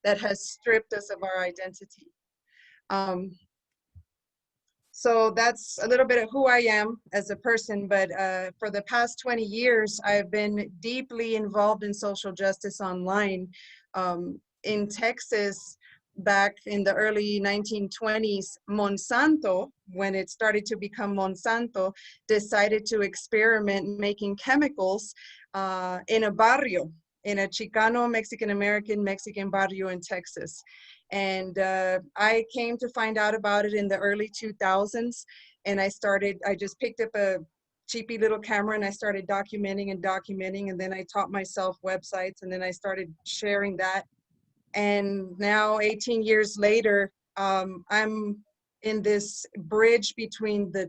that has stripped us of our identity. So that's a little bit of who I am as a person, but for the past 20 years, I've been deeply involved in social justice online. In Texas, back in the early 1920s, Monsanto, when it started to become Monsanto, decided to experiment making chemicals in a barrio, in a Chicano, Mexican-American, Mexican barrio in Texas. And I came to find out about it in the early 2000s. And I just picked up a cheapy little camera and I started documenting. And then I taught myself websites and then I started sharing that. And now 18 years later, I'm in this bridge between the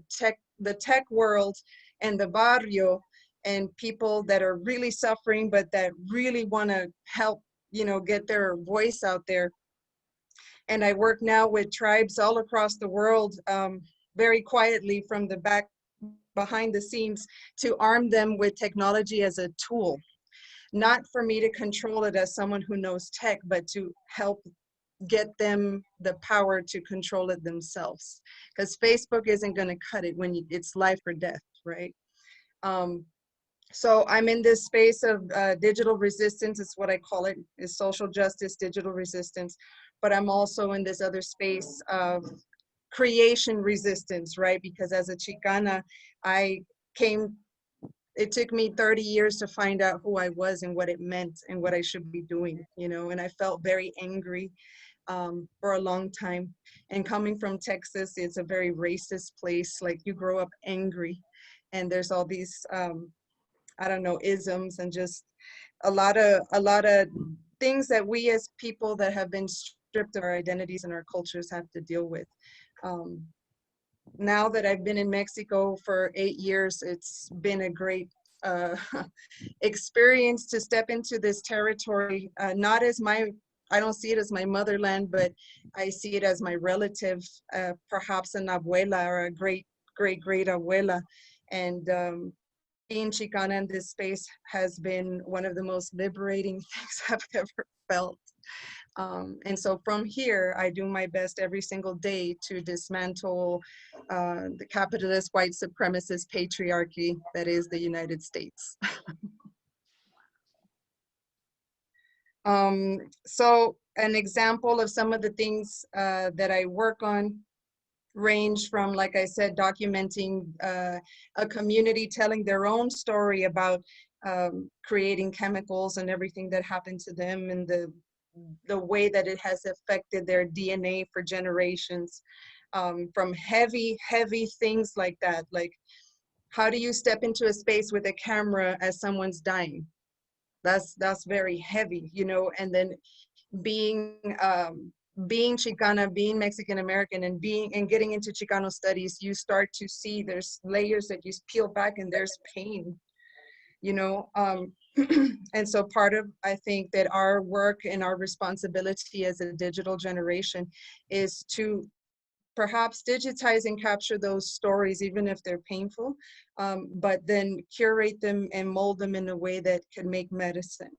tech world and the barrio, and people that are really suffering, but that really want to help, get their voice out there. And I work now with tribes all across the world, very quietly from the back, behind the scenes, to arm them with technology as a tool. Not for me to control it as someone who knows tech, but to help get them the power to control it themselves. Because Facebook isn't going to cut it when it's life or death, right? So I'm in this space of digital resistance. It's what I call it, is social justice, digital resistance. But I'm also in this other space of creation resistance, right? Because as a Chicana, it took me 30 years to find out who I was and what it meant and what I should be doing, and I felt very angry for a long time. And coming from Texas, it's a very racist place. Like, you grow up angry, and there's all these, I don't know, isms and just a lot of things that we as people that have been stripped of our identities and our cultures have to deal with. Now that I've been in Mexico for 8 years, it's been a great experience to step into this territory, not as I don't see it as my motherland, but I see it as my relative, perhaps an abuela or a great abuela. And being Chicana in this space has been one of the most liberating things I've ever felt. And so from here, I do my best every single day to dismantle the capitalist, white supremacist patriarchy that is the United States. So an example of some of the things that I work on range from, like I said, documenting a community telling their own story about creating chemicals and everything that happened to them, and the way that it has affected their DNA for generations, from heavy things like that. Like, how do you step into a space with a camera as someone's dying? That's very heavy, and then being Chicana, being Mexican American, and getting into Chicano studies, you start to see there's layers that you peel back and there's pain, and so part of, I think, that our work and our responsibility as a digital generation is to perhaps digitize and capture those stories, even if they're painful, but then curate them and mold them in a way that can make medicine.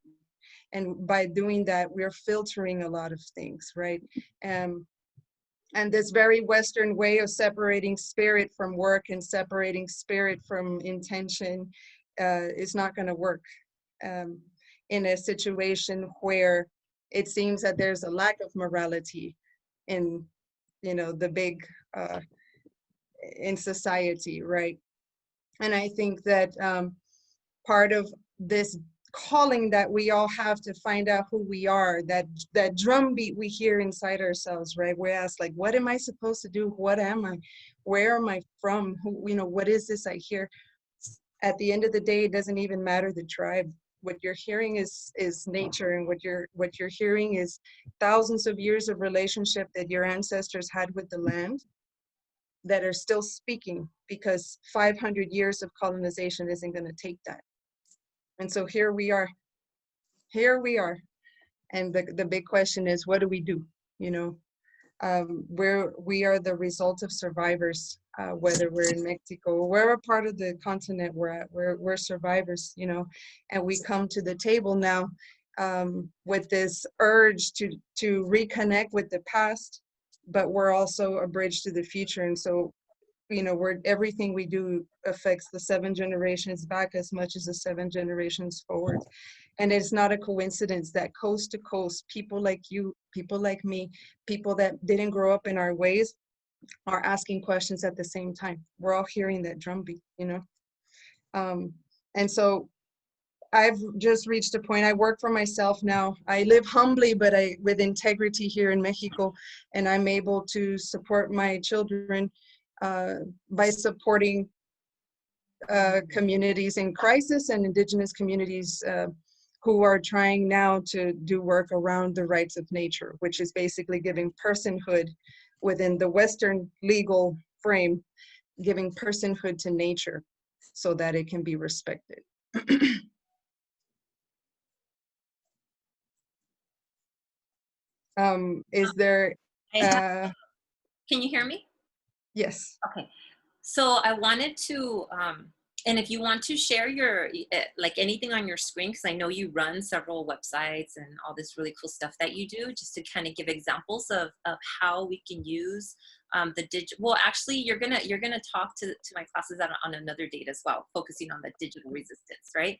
And by doing that, we're filtering a lot of things, right? And this very Western way of separating spirit from work and separating spirit from intention is not going to work in a situation where it seems that there's a lack of morality in, the big, in society, right? And I think that part of this calling that we all have to find out who we are, that drumbeat we hear inside ourselves, right? We ask, like, what am I supposed to do? What am I? Where am I from? Who, what is this I hear? At the end of the day, it doesn't even matter the tribe. What you're hearing is nature, and what you're hearing is thousands of years of relationship that your ancestors had with the land that are still speaking, because 500 years of colonization isn't going to take that. And so here we are. And the big question is, what do we do? We are the result of survivors, whether we're in Mexico or wherever part of the continent we're at, we're survivors, and we come to the table now with this urge to reconnect with the past, but we're also a bridge to the future. And so, you know, everything we do affects the 7 generations back as much as the 7 generations forward. And it's not a coincidence that coast to coast, people like you, people like me, people that didn't grow up in our ways are asking questions at the same time. We're all hearing that drumbeat, you know? And so I've just reached a point. I work for myself now. I live humbly, but with integrity here in Mexico, and I'm able to support my children by supporting communities in crisis and indigenous communities who are trying now to do work around the rights of nature, which is basically giving personhood within the Western legal frame, giving personhood to nature so that it can be respected. Is there, can you hear me? yes. Okay. So I wanted to, and if you want to share your, like anything on your screen, because I know you run several websites and all this really cool stuff that you do, just to kind of give examples of how we can use the digital. Well, actually, you're gonna talk to my classes on another date as well, focusing on the digital resistance, right?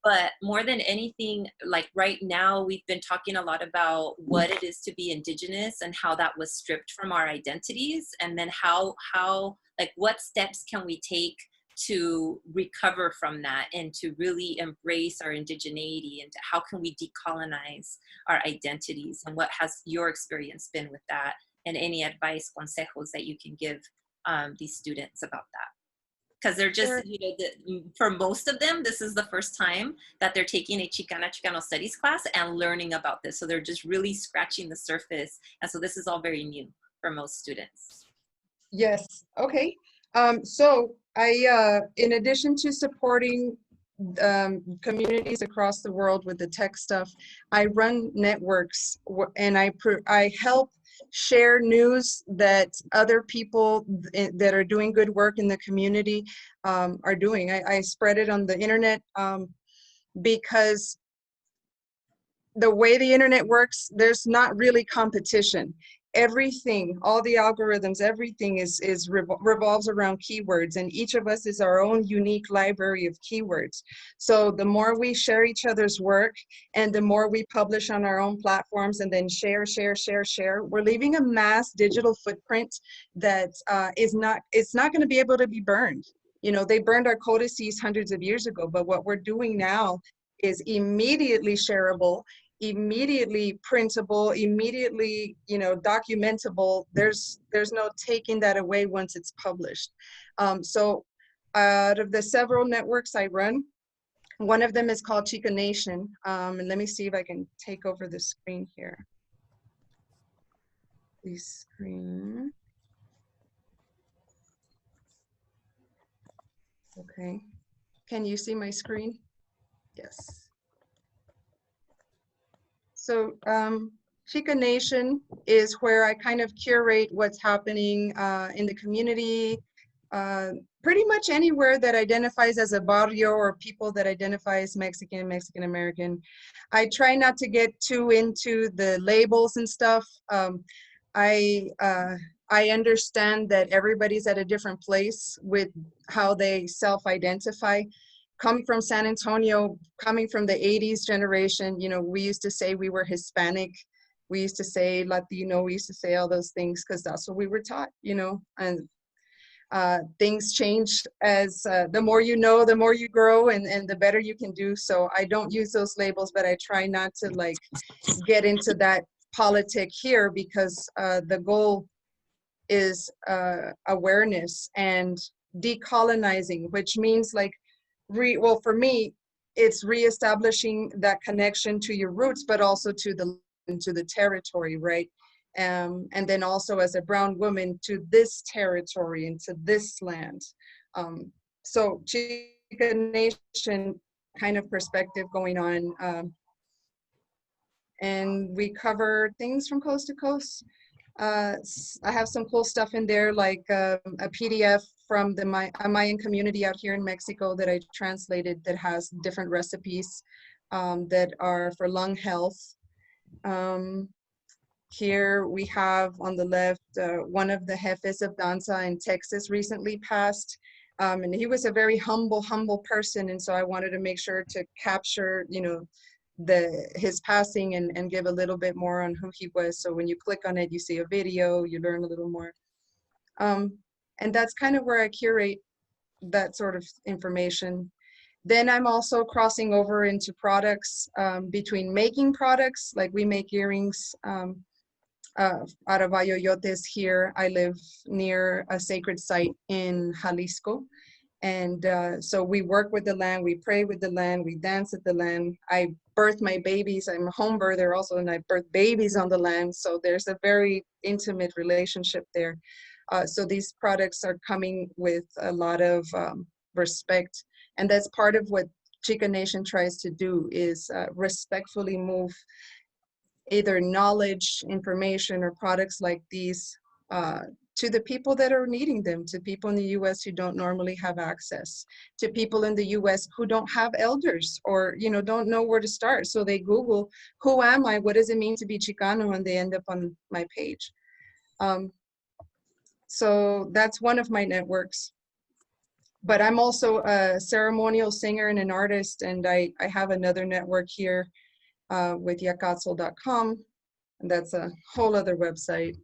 But more than anything, like right now, we've been talking a lot about what it is to be Indigenous and how that was stripped from our identities, and then how like what steps can we take to recover from that and to really embrace our indigeneity, and how can we decolonize our identities, and what has your experience been with that, and any advice, consejos that you can give these students about that? Because they're just, Sure. you know, for most of them, this is the first time that they're taking a Chicano studies class and learning about this. So they're just really scratching the surface. And so this is all very new for most students. Yes, okay. So I, in addition to supporting communities across the world with the tech stuff, I run networks and I help share news that other people that are doing good work in the community are doing. I spread it on the internet because the way the internet works, there's not really competition. Everything, all the algorithms, everything revolves around keywords, and each of us is our own unique library of keywords. So the more we share each other's work, and the more we publish on our own platforms, and then share, we're leaving a mass digital footprint that it's not going to be able to be burned. You know, they burned our codices hundreds of years ago, but what we're doing now is immediately shareable, immediately printable, immediately, you know, documentable. There's no taking that away once it's published. So out of the several networks I run, one of them is called Chicanation. And let me see if I can take over the screen here. The screen. Okay. Can you see my screen? Yes. So Chicanation is where I kind of curate what's happening in the community, pretty much anywhere that identifies as a barrio or people that identify as Mexican, Mexican American. I try not to get too into the labels and stuff. I understand that everybody's at a different place with how they self-identify. Coming from San Antonio, coming from the 80s generation, you know, we used to say we were Hispanic. We used to say Latino, we used to say all those things because that's what we were taught, you know, and things change as the more you know, the more you grow, and the better you can do. So I don't use those labels, but I try not to like get into that politic here, because the goal is awareness and decolonizing, which means like, well, for me, it's reestablishing that connection to your roots, but also to the territory, right? And then also as a brown woman to this territory and to this land. So Chica Nation kind of perspective going on. And we cover things from coast to coast. I have some cool stuff in there, like a PDF from the Mayan community out here in Mexico that I translated that has different recipes. that are for lung health. Here we have on the left, one of the jefes of danza in Texas recently passed. And he was a very humble person. And so I wanted to make sure to capture, you know, his passing and give a little bit more on who he was. So when you click on it, you see a video, you learn a little more. And that's kind of where I curate that sort of information. Then I'm also crossing over into products, between making products, like we make earrings out of ayoyotes here. I live near a sacred site in Jalisco. And so we work with the land, we pray with the land, we dance at the land. I birth my babies, I'm a home birther also, and I birth babies on the land. So there's a very intimate relationship there. So these products are coming with a lot of respect. And that's part of what Chica Nation tries to do, is respectfully move either knowledge, information, or products like these to the people that are needing them, to people in the US who don't normally have access, to people in the US who don't have elders or, you know, don't know where to start. So they Google, who am I? What does it mean to be Chicano? And they end up on my page. So that's one of my networks. But I'm also a ceremonial singer and an artist, and I have another network here with yacatzel.com, and that's a whole other website.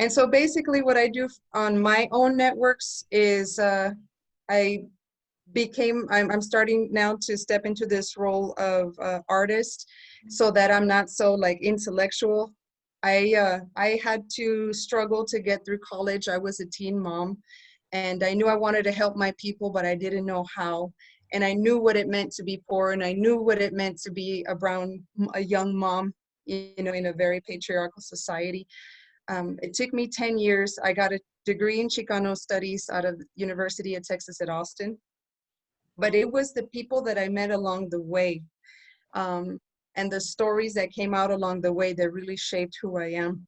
And so basically what I do on my own networks is I'm starting now to step into this role of artist, so that I'm not so like intellectual. I had to struggle to get through college. I was a teen mom, and I knew I wanted to help my people, but I didn't know how. And I knew what it meant to be poor, and I knew what it meant to be a young mom, you know, in a very patriarchal society. It took me 10 years. I got a degree in Chicano studies out of University of Texas at Austin. But it was the people that I met along the way, and the stories that came out along the way that really shaped who I am.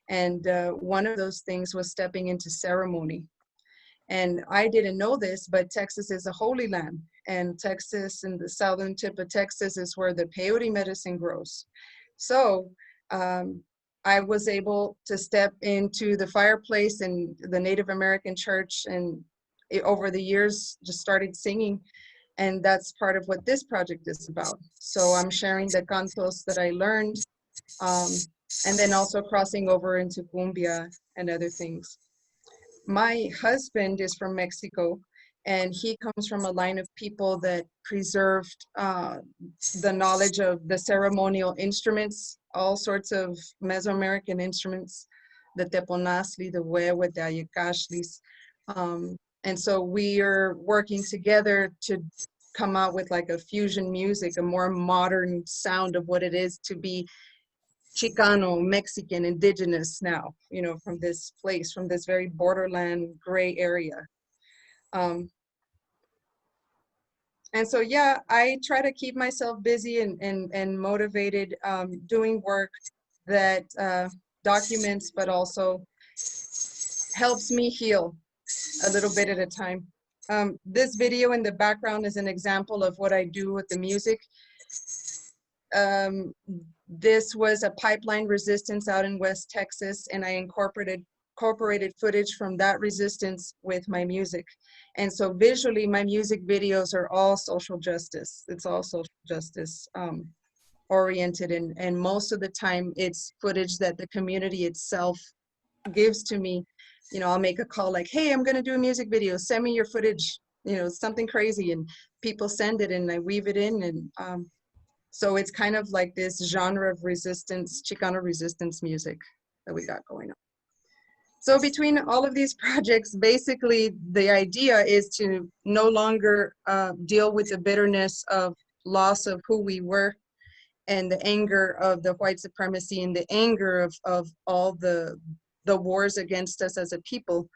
And one of those things was stepping into ceremony. And I didn't know this, but Texas is a holy land. And Texas, in the southern tip of Texas, is where the peyote medicine grows. So I was able to step into the fireplace in the Native American church, and over the years just started singing. And that's part of what this project is about. So I'm sharing the cantos that I learned, and then also crossing over into cumbia and other things. My husband is from Mexico, and he comes from a line of people that preserved the knowledge of the ceremonial instruments, all sorts of Mesoamerican instruments, the teponazli, the huehue, the ayacashlis. And so we are working together to come out with like a fusion music, a more modern sound of what it is to be Chicano, Mexican, indigenous now, you know, from this place, from this very borderland gray area. And so, yeah, I try to keep myself busy and motivated, doing work that documents, but also helps me heal a little bit at a time. This video in the background is an example of what I do with the music. This was a pipeline resistance out in West Texas, and I incorporated footage from that resistance with my music. And so visually, my music videos are all social justice. It's all social justice oriented, and most of the time it's footage that the community itself gives to me. You know, I'll make a call like, hey, I'm gonna do a music video, send me your footage, you know, something crazy, and people send it and I weave it in. And so it's kind of like this genre of resistance, Chicano resistance music that we got going on. So between all of these projects, basically the idea is to no longer deal with the bitterness of loss of who we were, and the anger of the white supremacy, and the anger of all the wars against us as a people,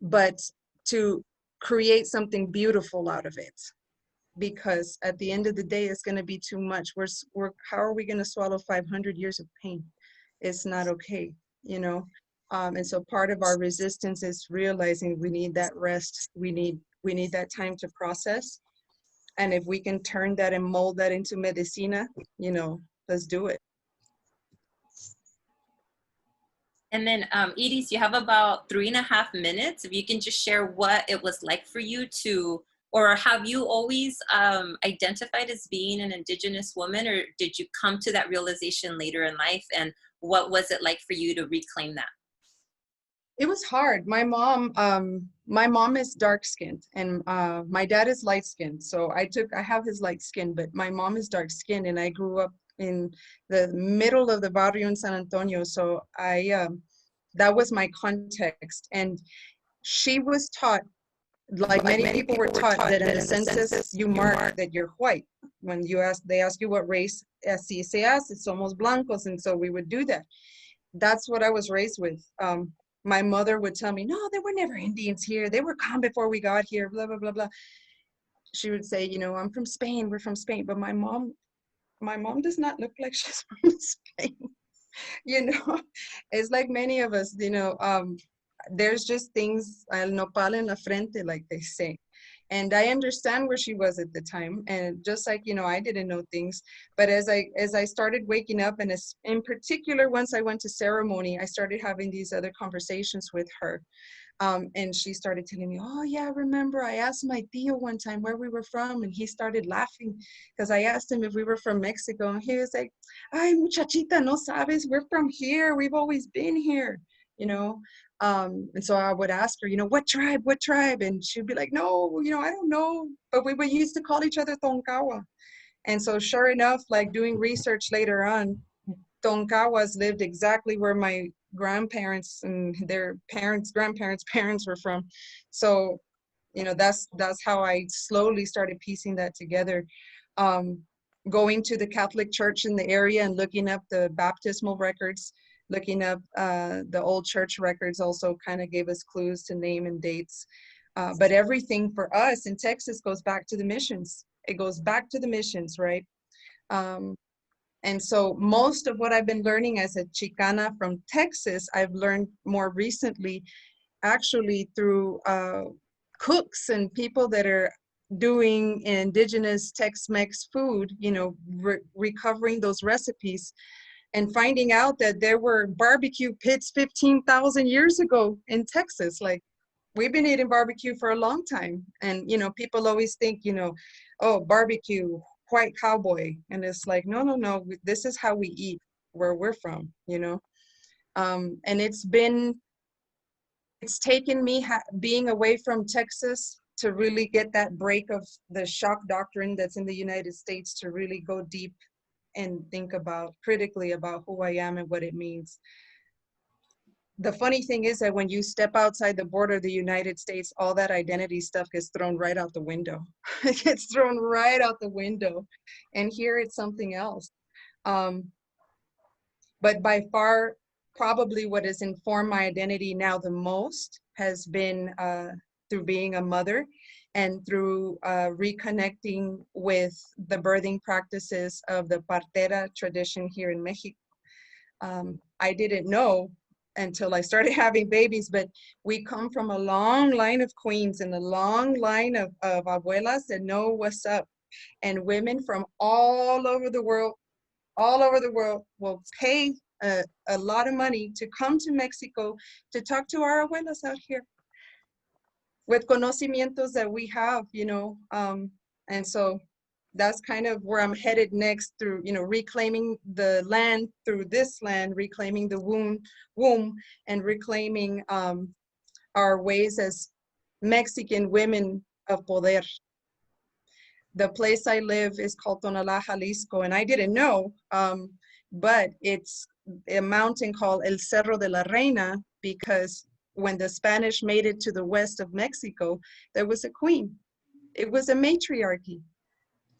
but to create something beautiful out of it. Because at the end of the day, it's going to be too much. How are we going to swallow 500 years of pain? It's not okay, you know? And so part of our resistance is realizing we need that rest. We need that time to process. And if we can turn that and mold that into medicina, you know, let's do it. And then Iris, you have about 3.5 minutes. If you can just share what it was like for you to, or have you always identified as being an Indigenous woman, or did you come to that realization later in life? And what was it like for you to reclaim that? It was hard. My mom is dark skinned and my dad is light skinned. So I have his light skin, but my mom is dark skinned, and I grew up in the middle of the barrio in San Antonio. So that was my context. And she was taught, like many people were taught, that in the census you mark that you're white. When they ask you what race, así seas, somos blancos. And so we would do that. That's what I was raised with. My mother would tell me, no, there were never Indians here. They were gone before we got here, blah, blah, blah, blah. She would say, you know, I'm from Spain, we're from Spain. But my mom does not look like she's from Spain. You know, it's like many of us, you know, there's just things, el nopal en la frente, like they say. And I understand where she was at the time. And just like, you know, I didn't know things. But as I started waking up, and in particular, once I went to ceremony, I started having these other conversations with her. And she started telling me, oh yeah, I remember I asked my tío one time where we were from, and he started laughing because I asked him if we were from Mexico. And he was like, ay, muchachita, no sabes, we're from here. We've always been here, you know? And so I would ask her, you know, what tribe? And she'd be like, no, you know, I don't know. But we used to call each other Tonkawa. And so sure enough, like doing research later on, Tonkawas lived exactly where my grandparents and their grandparents' parents were from. So, you know, that's how I slowly started piecing that together. Going to the Catholic church in the area and looking up the baptismal records, looking up the old church records also kind of gave us clues to name and dates. But everything for us in Texas goes back to the missions. It goes back to the missions, right? And so most of what I've been learning as a Chicana from Texas, I've learned more recently, actually through cooks and people that are doing indigenous Tex-Mex food, you know, recovering those recipes and finding out that there were barbecue pits 15,000 years ago in Texas. Like, we've been eating barbecue for a long time. And, you know, people always think, you know, oh, barbecue, white cowboy. And it's like, no, this is how we eat where we're from, you know? And it's taken me being away from Texas to really get that break of the shock doctrine that's in the United States, to really go deep and think critically about who I am and what it means. The funny thing is that when you step outside the border of the United States, all that identity stuff gets thrown right out the window. It gets thrown right out the window. And here it's something else. But by far, probably what has informed my identity now the most has been through being a mother and through reconnecting with the birthing practices of the partera tradition here in Mexico. I didn't know until I started having babies, but we come from a long line of queens and a long line of abuelas that know what's up. And women from all over the world will pay a lot of money to come to Mexico to talk to our abuelas out here with conocimientos that we have, you know. And so that's kind of where I'm headed next, through, you know, reclaiming the land through this land, reclaiming the womb, and reclaiming our ways as Mexican women of poder. The place I live is called Tonalá, Jalisco, and I didn't know, but it's a mountain called El Cerro de la Reina, because when the Spanish made it to the west of Mexico, there was a queen. It was a matriarchy.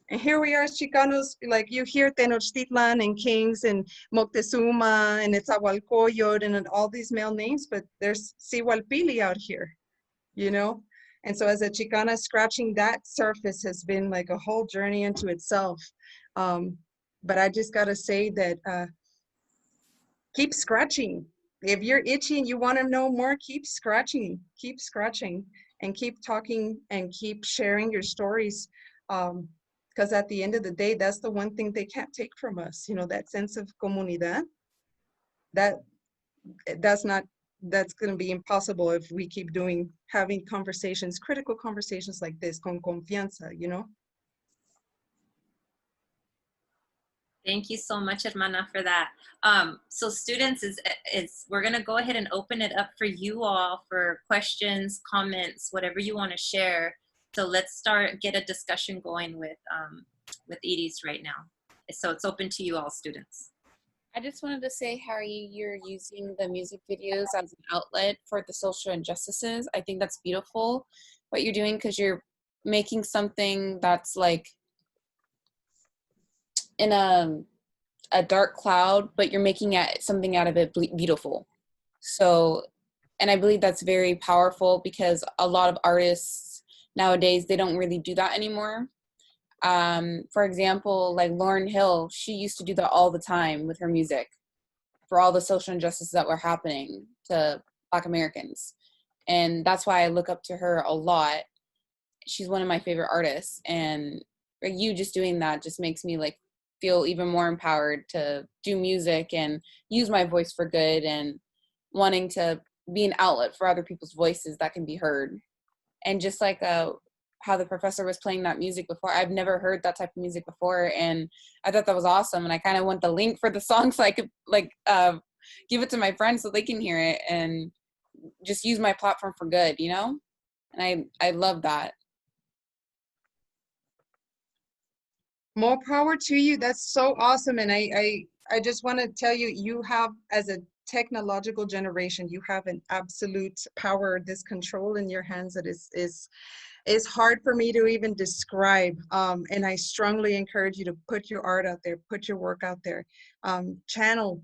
And here we are as Chicanos, like you hear Tenochtitlan and kings and Moctezuma and Netzahualcoyot and all these male names, but there's Sihualpili out here, you know? And so as a Chicana, scratching that surface has been like a whole journey into itself. But I just gotta say that keep scratching. If you're itchy and you wanna know more, keep scratching, and keep talking and keep sharing your stories. Because at the end of the day, that's the one thing they can't take from us, you know, that sense of comunidad. That's not, that's going to be impossible if we keep having conversations, critical conversations like this, con confianza, you know? Thank you so much, Hermana, for that. So students, we're gonna go ahead and open it up for you all for questions, comments, whatever you wanna share. So let's get a discussion going with Iris right now. So it's open to you all, students. I just wanted to say, Harry, you're using the music videos as an outlet for the social injustices. I think that's beautiful what you're doing, because you're making something that's like in a dark cloud, but you're making something out of it beautiful. So, and I believe that's very powerful, because a lot of artists nowadays, they don't really do that anymore. For example, like Lauryn Hill, she used to do that all the time with her music for all the social injustices that were happening to Black Americans. And that's why I look up to her a lot. She's one of my favorite artists, and you just doing that just makes me like feel even more empowered to do music and use my voice for good, and wanting to be an outlet for other people's voices that can be heard. And just like how the professor was playing that music before, I've never heard that type of music before, and I thought that was awesome. And I kind of want the link for the song so I could like give it to my friends so they can hear it and just use my platform for good, you know? And I love that. More power to you. That's so awesome. And I just want to tell you, you have, as a technological generation, you have an absolute power, this control in your hands that is hard for me to even describe. And I strongly encourage you to put your art out there, put your work out there. Channel,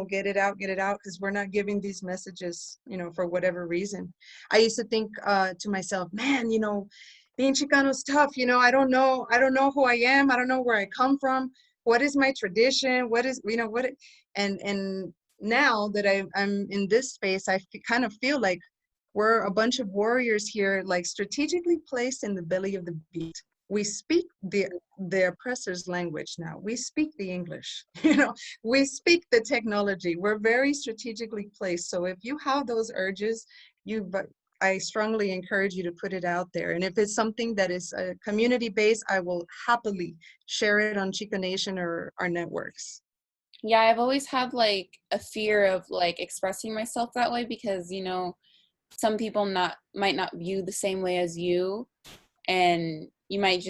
get it out, because we're not giving these messages, you know, for whatever reason. I used to think to myself, man, you know, being Chicano is tough. You know, I don't know who I am. I don't know where I come from. What is my tradition? What is, you know, and now that I'm in this space, kind of feel like we're a bunch of warriors here, like strategically placed in the belly of the beast. We speak the oppressor's language now. We speak the English, you know, we speak the technology. We're very strategically placed. So if you have those urges, I strongly encourage you to put it out there. And if it's something that is community-based, I will happily share it on Chica Nation or our networks. Yeah, I've always had like a fear of like expressing myself that way, because, you know, some people might not view the same way as you, and you might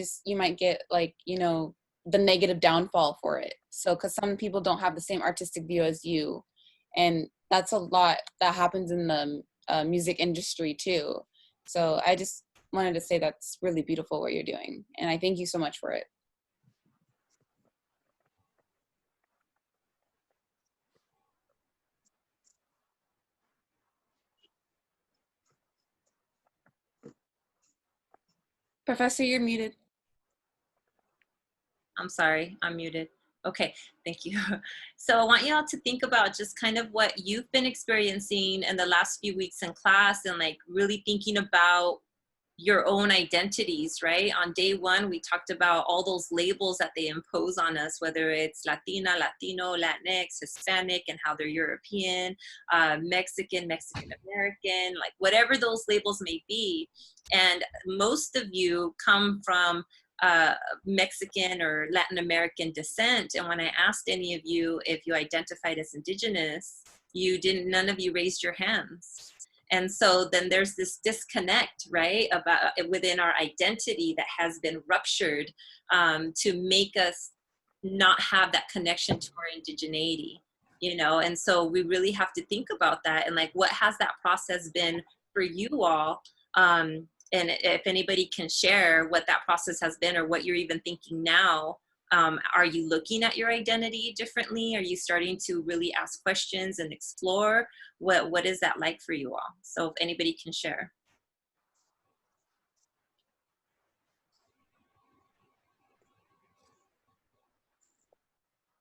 get like, you know, the negative downfall for it. So, because some people don't have the same artistic view as you, and that's a lot that happens in the music industry too. So I just wanted to say that's really beautiful what you're doing, and I thank you so much for it. Professor, you're muted. I'm sorry, I'm muted. Okay, thank you. So I want you all to think about just kind of what you've been experiencing in the last few weeks in class, and like really thinking about your own identities, right? On day one, we talked about all those labels that they impose on us, whether it's Latina, Latino, Latinx, Hispanic, and how they're European, Mexican, Mexican-American, like whatever those labels may be. And most of you come from Mexican or Latin American descent. And when I asked any of you if you identified as Indigenous, none of you raised your hands. And so then there's this disconnect, right, about within our identity that has been ruptured to make us not have that connection to our indigeneity, you know? And so we really have to think about that, and like, what has that process been for you all? And if anybody can share what that process has been, or what you're even thinking now. Are you looking at your identity differently? Are you starting to really ask questions and explore? What is that like for you all? So if anybody can share.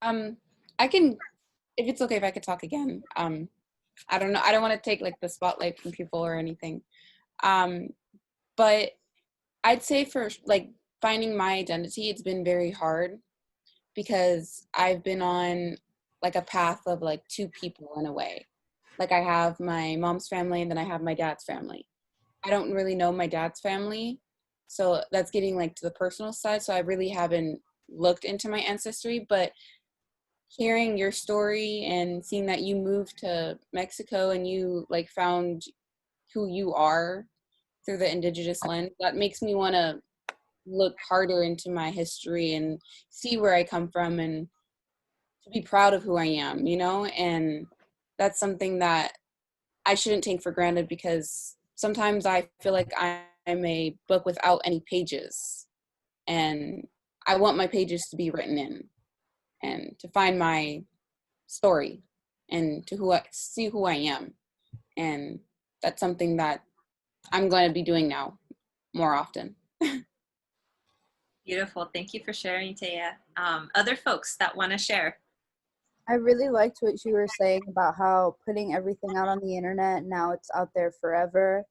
I can, if it's okay if I could talk again. I don't know, I don't want to take like the spotlight from people or anything. But I'd say for like finding my identity, it's been very hard because I've been on like a path of like two people in a way. Like I have my mom's family and then I have my dad's family. I don't really know my dad's family. So that's getting like to the personal side. So I really haven't looked into my ancestry, but hearing your story and seeing that you moved to Mexico and you like found who you are through the indigenous lens, that makes me want to look harder into my history and see where I come from and to be proud of who I am, you know? And that's something that I shouldn't take for granted because sometimes I feel like I'm a book without any pages. And I want my pages to be written in and to find my story and to see who I am. And that's something that I'm going to be doing now more often. Beautiful. Thank you for sharing, Taya. Other folks that want to share? I really liked what you were saying about how putting everything out on the internet, now it's out there forever,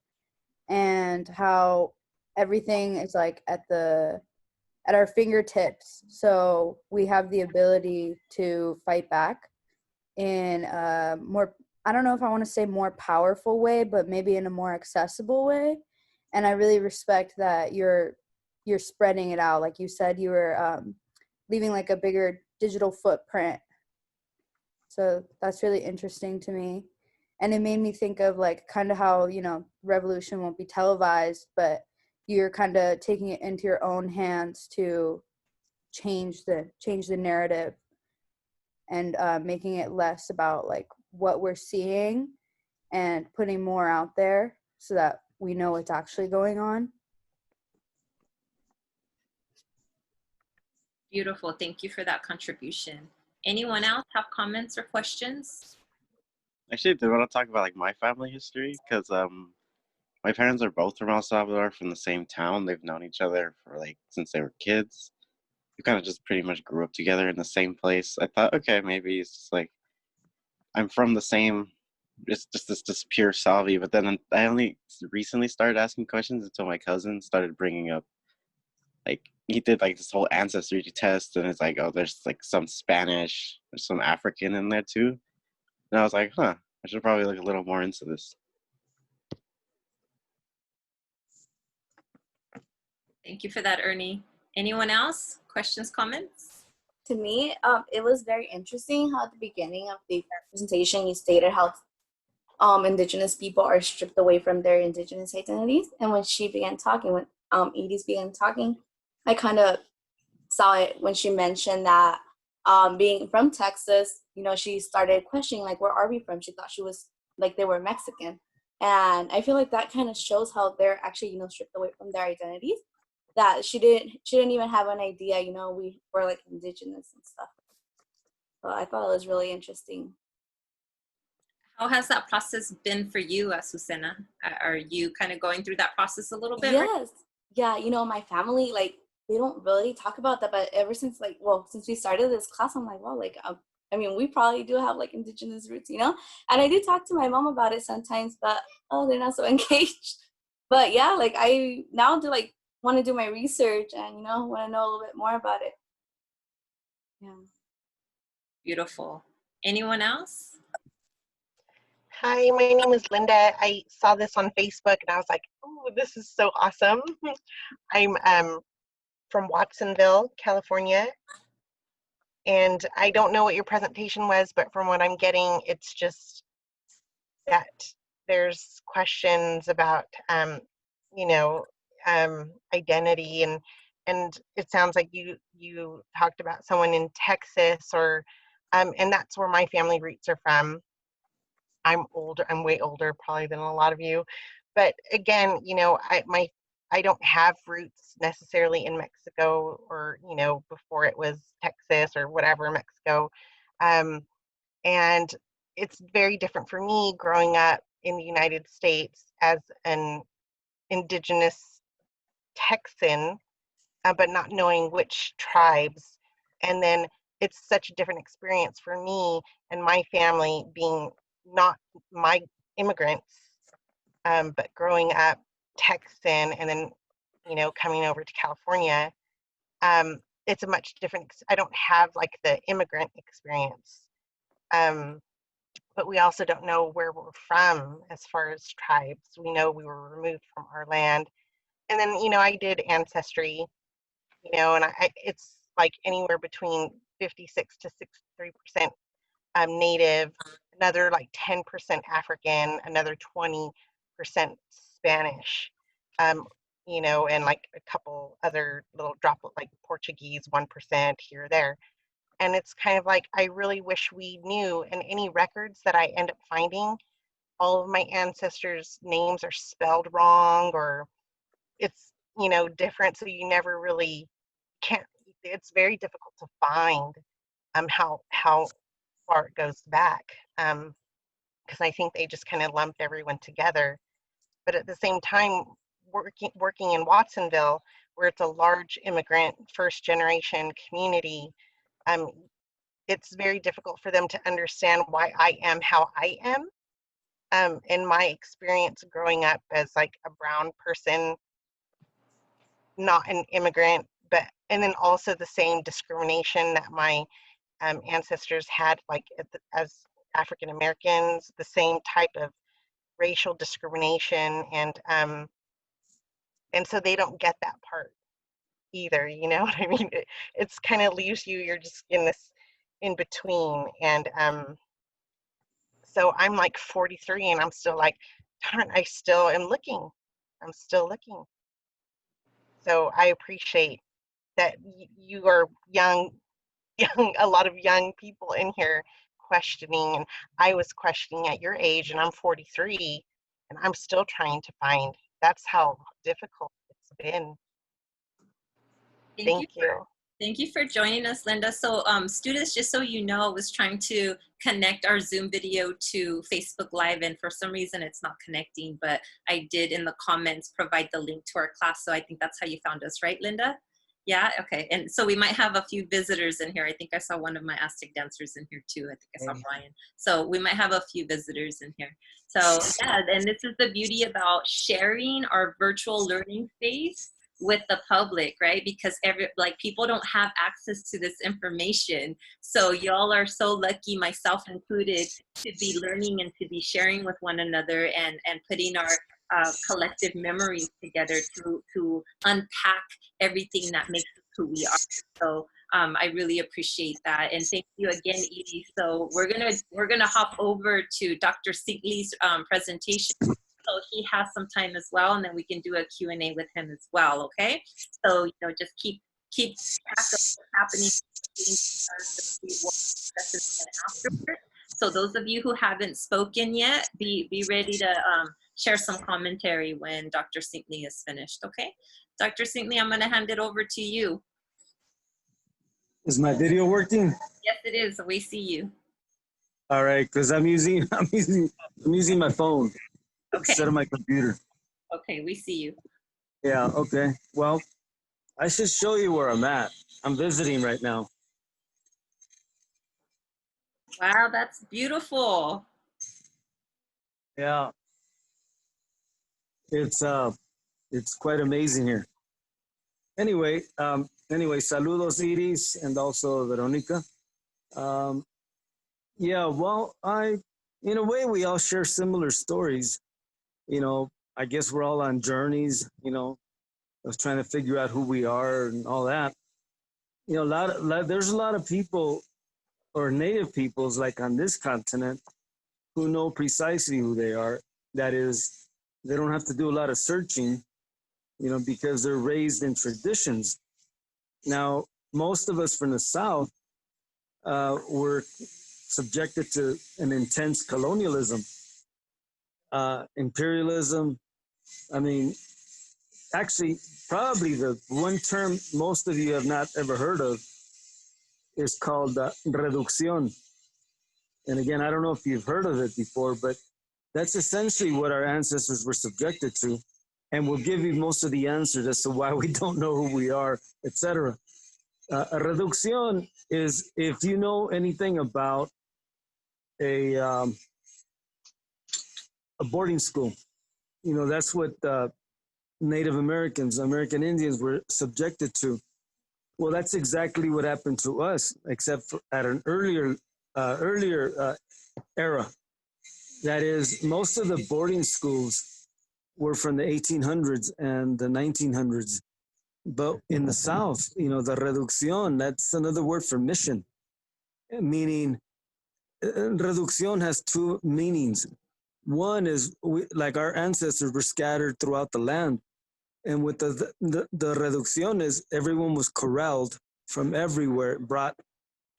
and how everything is like at our fingertips. So we have the ability to fight back in a more, I don't know if I want to say more powerful way, but maybe in a more accessible way. And I really respect that you're spreading it out. Like you said, you were leaving like a bigger digital footprint. So that's really interesting to me. And it made me think of like kind of how, you know, revolution won't be televised, but you're kind of taking it into your own hands to change the narrative and making it less about like what we're seeing and putting more out there so that we know what's actually going on. Beautiful. Thank you for that contribution. Anyone else have comments or questions? Actually, I did want to talk about like my family history because my parents are both from El Salvador, from the same town. They've known each other for like since they were kids. We kind of just pretty much grew up together in the same place. I thought, okay, maybe it's just like I'm from the same. It's just this pure Salvi. But then I only recently started asking questions until my cousin started bringing up like he did like this whole ancestry test, and it's like, oh, there's like some Spanish, there's some African in there too. And I was like, huh, I should probably look a little more into this. Thank you for that, Ernie. Anyone else? Questions, comments? To me, it was very interesting how at the beginning of the presentation you stated how Indigenous people are stripped away from their Indigenous identities. And when she began talking, when Edie's began talking, I kind of saw it when she mentioned that being from Texas, you know, she started questioning like, where are we from? She thought she was like they were Mexican. And I feel like that kind of shows how they're actually, you know, stripped away from their identities. That she didn't even have an idea, you know, we were like Indigenous and stuff. So I thought it was really interesting. How has that process been for you, Azucena? Are you kind of going through that process a little bit? Yes. Yeah, you know, my family, like, they don't really talk about that, but ever since, like, well, since we started this class, I'm like, wow, like, I mean, we probably do have, like, Indigenous roots, you know? And I do talk to my mom about it sometimes, but, oh, they're not so engaged. But, yeah, like, I now do, like, want to do my research and, you know, want to know a little bit more about it. Yeah. Beautiful. Anyone else? Hi, my name is Linda. I saw this on Facebook and I was like, oh, this is so awesome. I'm from Watsonville, California. And I don't know what your presentation was, but from what I'm getting, it's just that there's questions about, you know, identity, and it sounds like you talked about someone in Texas, or and that's where my family roots are from. I'm older, I'm way older probably than a lot of you, but again, you know, I don't have roots necessarily in Mexico, or, you know, before it was Texas or whatever, Mexico. And it's very different for me growing up in the United States as an Indigenous Texan, but not knowing which tribes. And then it's such a different experience for me and my family being not my immigrants, but growing up Texan and then, you know, coming over to California. it's a much different, I don't have like the immigrant experience. But we also don't know where we're from as far as tribes. We know we were removed from our land. And then, I did Ancestry, and it's like anywhere between 56 to 63% Native, another like 10% African, another 20% Spanish, and like a couple other little drop like Portuguese, 1% here or there. And it's kind of like, I really wish we knew, and any records that I end up finding, all of my ancestors' names are spelled wrong, or it's, different. So you never really can't, it's very difficult to find how far it goes back. Because I think they just kind of lumped everyone together. But at the same time, working in Watsonville, where it's a large immigrant first generation community, it's very difficult for them to understand why I am how I am. In my experience growing up as like a brown person, not an immigrant, and then also the same discrimination that my ancestors had, like as African Americans, the same type of racial discrimination, and so they don't get that part either. You know what I mean? It's kind of leaves you're just in this in between, and so I'm like 43, and I'm still like, darn, I still am looking. I'm still looking. So I appreciate that you are young, a lot of young people in here questioning, and I was questioning at your age, and I'm 43, and I'm still trying to find. That's how difficult it's been. Thank you. Thank you for joining us, Linda. So students, just so you know, I was trying to connect our Zoom video to Facebook Live, and for some reason it's not connecting, but I did in the comments provide the link to our class. So I think that's how you found us, right, Linda? Yeah, okay. And so we might have a few visitors in here. I think I saw one of my Aztec dancers in here too. I think I saw Brian. So we might have a few visitors in here. So yeah, and this is the beauty about sharing our virtual learning space with the public, right? Because people don't have access to this information. So y'all are so lucky, myself included, to be learning and to be sharing with one another and putting our collective memories together to unpack everything that makes us who we are. So I really appreciate that, and thank you again, Edie. So we're gonna hop over to Dr. Cintli's presentation. So he has some time as well, and then we can do a Q&A with him as well. Okay. So just keep track of what's happening afterwards. So those of you who haven't spoken yet, be ready to share some commentary when Dr. Cintli is finished, okay? Dr. Cintli, I'm going to hand it over to you. Is my video working? Yes, it is. We see you. All right, because I'm using my phone instead of my computer. Okay, we see you. Yeah, okay. Well, I should show you where I'm at. I'm visiting right now. Wow, that's beautiful. Yeah. It's quite amazing here. Anyway, saludos Iris and also Veronica. Yeah, well, in a way, we all share similar stories. I guess we're all on journeys, of trying to figure out who we are and all that. There's a lot of people or native peoples like on this continent who know precisely who they are. That is, they don't have to do a lot of searching, because they're raised in traditions. Now, most of us from the South were subjected to an intense colonialism, imperialism. I mean, actually, probably the one term most of you have not ever heard of is called reducción. And again, I don't know if you've heard of it before, but that's essentially what our ancestors were subjected to. And we'll give you most of the answers as to why we don't know who we are, etc. A reducción is, if you know anything about a boarding school, that's what Native Americans, American Indians were subjected to. Well, that's exactly what happened to us, except for at an earlier era. That is, most of the boarding schools were from the 1800s and the 1900s. But in the South, the reducción, that's another word for mission, meaning reducción has two meanings. One is like our ancestors were scattered throughout the land. And with the reducciones, everyone was corralled from everywhere, brought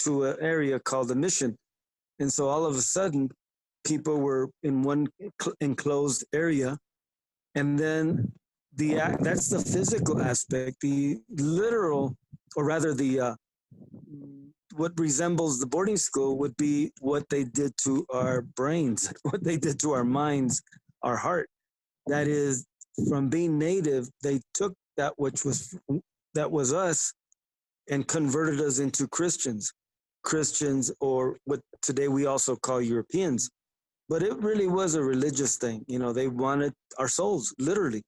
to an area called the mission. And so all of a sudden, people were in one enclosed area. And then that's the physical aspect. The literal, or rather the what resembles the boarding school would be what they did to our brains, what they did to our minds, our heart. That is, from being native, they took that was us and converted us into Christians, or what today we also call Europeans. But it really was a religious thing. They wanted our souls, literally.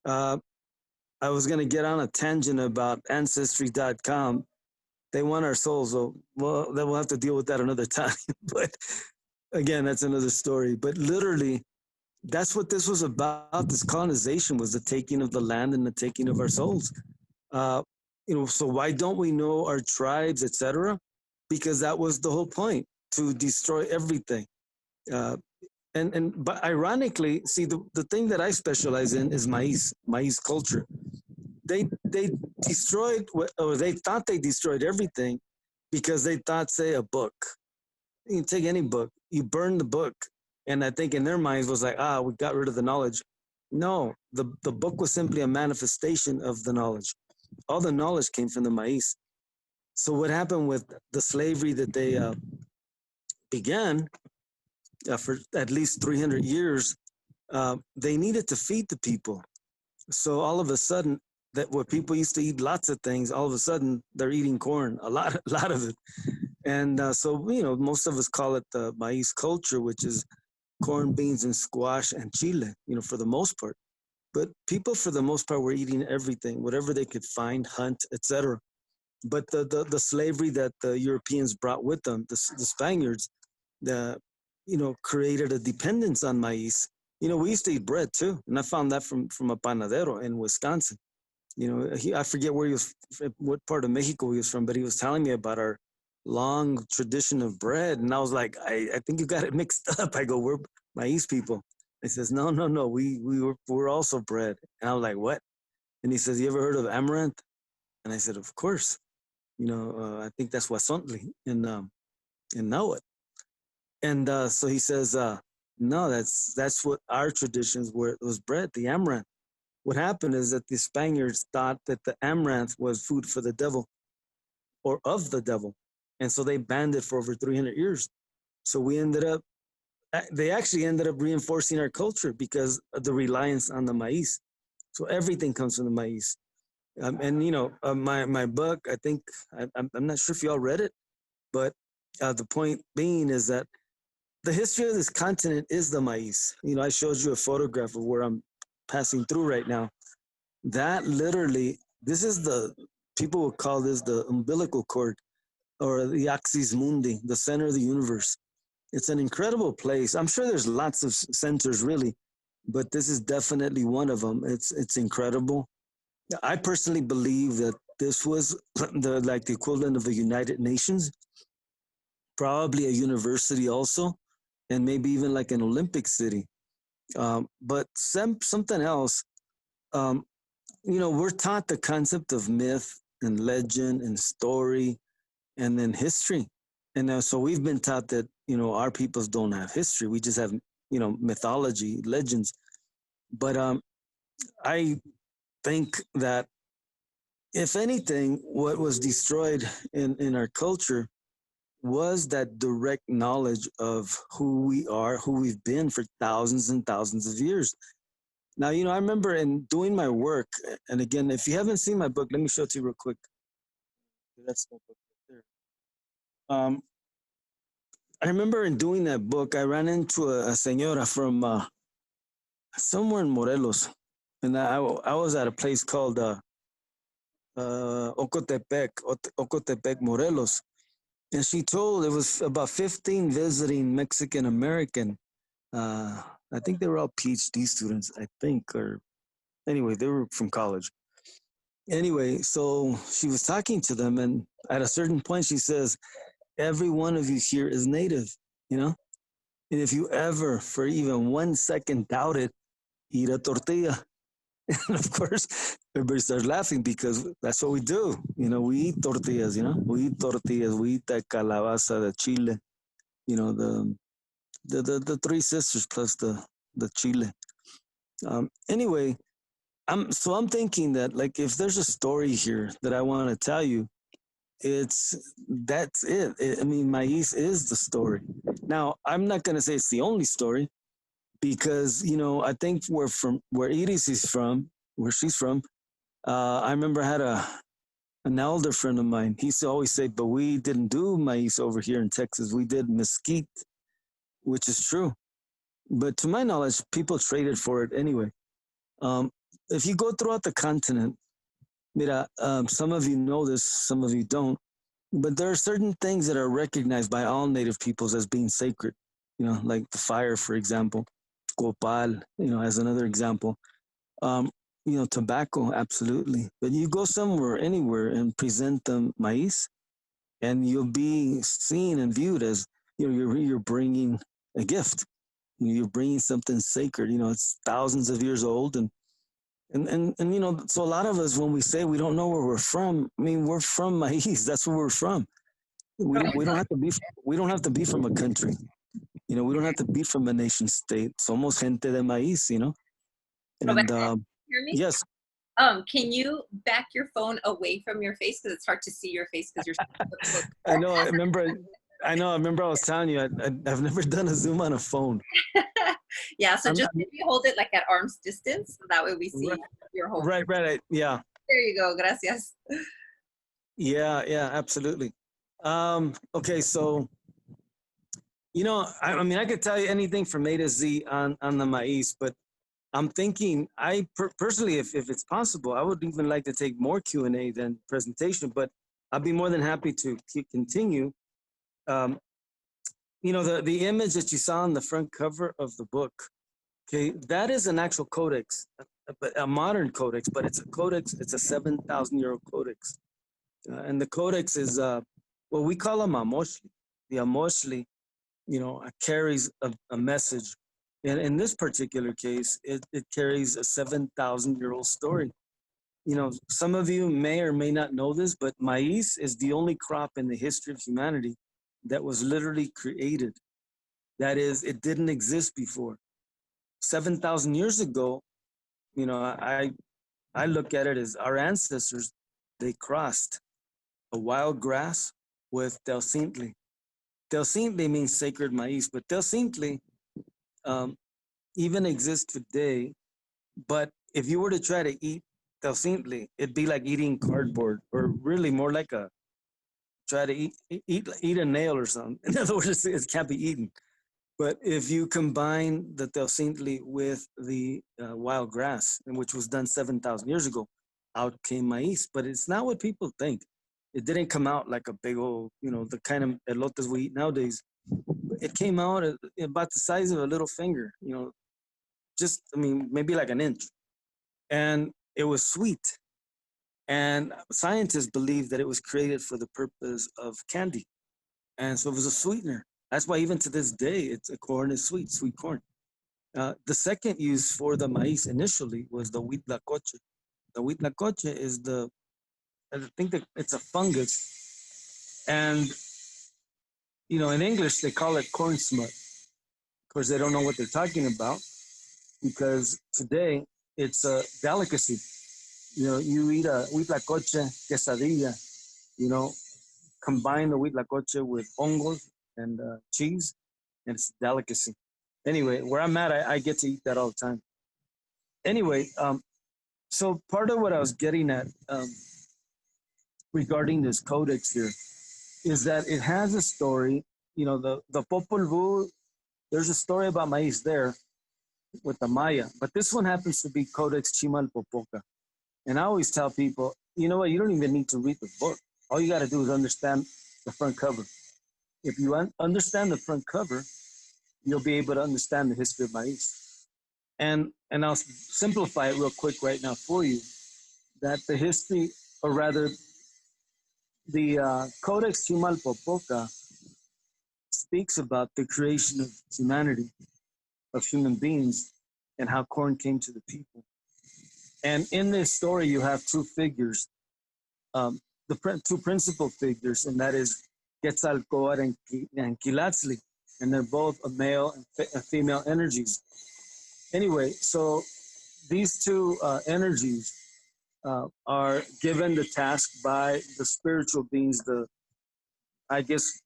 I was going to get on a tangent about ancestry.com. They want our souls. So, well, then we'll have to deal with that another time. But again, that's another story. But literally, that's what this was about. This colonization was the taking of the land and the taking of our souls. So why don't we know our tribes, etc.? Because that was the whole point, to destroy everything. But ironically, see, the thing that I specialize in is maize culture. They destroyed, or they thought they destroyed everything because they thought, say, a book. You take any book, you burn the book. And I think in their minds was like, we got rid of the knowledge. No, the book was simply a manifestation of the knowledge. All the knowledge came from the maize. So what happened with the slavery that they began for at least 300 years, they needed to feed the people. So all of a sudden, that where people used to eat lots of things, all of a sudden they're eating corn, a lot of it. And so, most of us call it the Maize culture, which is corn, beans, and squash and chile, for the most part. But people, for the most part, were eating everything, whatever they could find, hunt, etc. But the slavery that the Europeans brought with them, the Spaniards, created a dependence on maize. We used to eat bread too, and I found that from a panadero in Wisconsin. I forget what part of Mexico he was from, but he was telling me about our long tradition of bread, and I was like, I think you got it mixed up. I go, we're maize people. He says, no, we're also bread. And I was like, what? And he says, you ever heard of amaranth? And I said, of course. I think that's Cintli in Nahuatl. And so he says, no, that's what our traditions were. It was bread, the amaranth. What happened is that the Spaniards thought that the amaranth was food for the devil, or of the devil. And so they banned it for over 300 years. So they actually ended up reinforcing our culture because of the reliance on the maize. So everything comes from the maize. My book, I think, I'm not sure if y'all read it, but the point being is that the history of this continent is the maize. I showed you a photograph of where I'm passing through right now. That literally, people will call this the umbilical cord, or the axis mundi, the center of the universe. It's an incredible place. I'm sure there's lots of centers really, but this is definitely one of them. It's incredible. I personally believe that this was the equivalent of the United Nations, probably a university also, and maybe even like an Olympic city. But something else, we're taught the concept of myth and legend and story and then history. And so we've been taught that, our peoples don't have history. We just have, mythology, legends. But I think that if anything, what was destroyed in our culture was that direct knowledge of who we are, who we've been for thousands and thousands of years. Now, I remember in doing my work, and again, if you haven't seen my book, let me show it to you real quick. That's the book right there. I remember in doing that book, I ran into a señora from somewhere in Morelos, and I was at a place called Ocotepec, Morelos. And she told it was about 15 visiting Mexican American. I think they were all PhD students, I think, or anyway, they were from college. Anyway, so she was talking to them, and at a certain point, she says, every one of you here is native, you know? And if you ever, for even 1 second, doubt it, eat a tortilla. And of course, everybody starts laughing because that's what we do. You know, we eat tortillas, you know? We eat tortillas, we eat that calabaza, the chile, you know, the three sisters plus the chile. Anyway, I'm thinking that, like, if there's a story here that I want to tell you, that's it. I mean, Maiz is the story. Now, I'm not going to say it's the only story because, you know, I think where Iris is from, where she's from, I remember I had an elder friend of mine. He used to always say, but we didn't do Maiz over here in Texas. We did mesquite, which is true. But to my knowledge, people traded for it anyway. If you go throughout the continent, mira, some of you know this, some of you don't, but there are certain things that are recognized by all native peoples as being sacred, you know, like the fire, for example, copal, you know, as another example. You know, tobacco, absolutely. But you go somewhere, anywhere, and present them maize, and you'll be seen and viewed as, you know, you're bringing a gift. You're bringing something sacred. You know, it's thousands of years old, and you know, so a lot of us, when we say we don't know where we're from, I mean, we're from Maiz. That's where we're from. We don't have to be from a country. You know, we don't have to be from a nation state. Somos gente de Maiz, you know. And Roberto, hear me? yes. Can you back your phone away from your face because it's hard to see your face because you're. I know. I remember I was telling you I've never done a Zoom on a phone. Yeah, so just maybe hold it like at arm's distance, so that way we see your whole. Right. Yeah. There you go. Gracias. Yeah, absolutely. Okay, so, you know, I mean, I could tell you anything from A to Z on the Maiz, but I'm thinking, personally, if it's possible, I would even like to take more Q&A than presentation, but I'll be more than happy to continue. You know, the image that you saw on the front cover of the book, okay, that is an actual codex, a modern codex, but it's a codex, it's a 7,000-year-old codex. And the codex is what we call a mamoshli. The amoshli, you know, carries a message. And in this particular case, it carries a 7,000-year-old story. You know, some of you may or may not know this, but maize is the only crop in the history of humanity that was literally created. That is, it didn't exist before. 7,000 years ago, you know, I look at it as our ancestors, they crossed a wild grass with Del Cintli. Del Cintli means sacred maize, but Del Cintli even exists today. But if you were to try to eat Del Cintli, it'd be like eating cardboard, or really more like try to eat a nail or something. In other words, it can't be eaten. But if you combine the Del Cintli with the wild grass, which was done 7,000 years ago, out came maize. But it's not what people think. It didn't come out like a big old, you know, the kind of elotes we eat nowadays. It came out about the size of a little finger, you know, just, I mean, maybe like an inch. And it was sweet. And scientists believe that it was created for the purpose of candy. And so it was a sweetener. That's why even to this day, corn is sweet corn. The second use for the maize initially was the huitlacoche. The huitlacoche is I think that it's a fungus. And, you know, in English, they call it corn smut. Of course, they don't know what they're talking about because today it's a delicacy. You know, you eat a huitlacoche quesadilla, you know, combine the huitlacoche with hongos and cheese, and it's a delicacy. Anyway, where I'm at, I get to eat that all the time. Anyway, so part of what I was getting at regarding this codex here is that it has a story. You know, the Popol Vuh, there's a story about maize there with the Maya, but this one happens to be Codex Chimalpopoca. And I always tell people, you know what? You don't even need to read the book. All you got to do is understand the front cover. If you understand the front cover, you'll be able to understand the history of maize. And I'll simplify it real quick right now for you, that the history, or rather the Codex Chimalpopoca speaks about the creation of humanity, of human beings, and how corn came to the people. And in this story, you have two figures, the two principal figures, and that is Quetzalcoatl and Quilatzli, and they're both a male and female energies. Anyway, so these two energies are given the task by the spiritual beings, I guess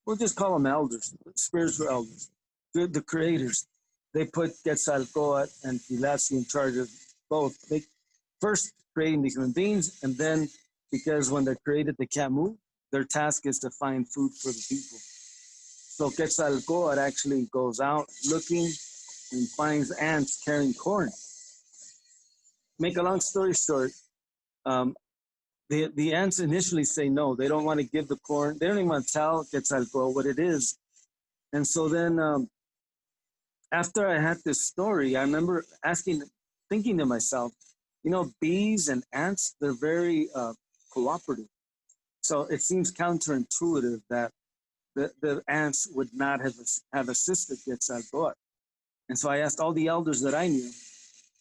we'll just call them elders, spiritual elders, the creators. They put Quetzalcoatl and Quilatzli in charge of both. They first creating the human beings, and then because when they're created, they can't move, their task is to find food for the people. So Quetzalcoatl actually goes out looking and finds ants carrying corn. Make a long story short, the ants initially say no. They don't want to give the corn. They don't even want to tell Quetzalcoatl what it is. And so then after I had this story, I remember thinking to myself, you know, bees and ants, they're very cooperative. So it seems counterintuitive that the ants would not have assisted Quetzalcoatl. And so I asked all the elders that I knew,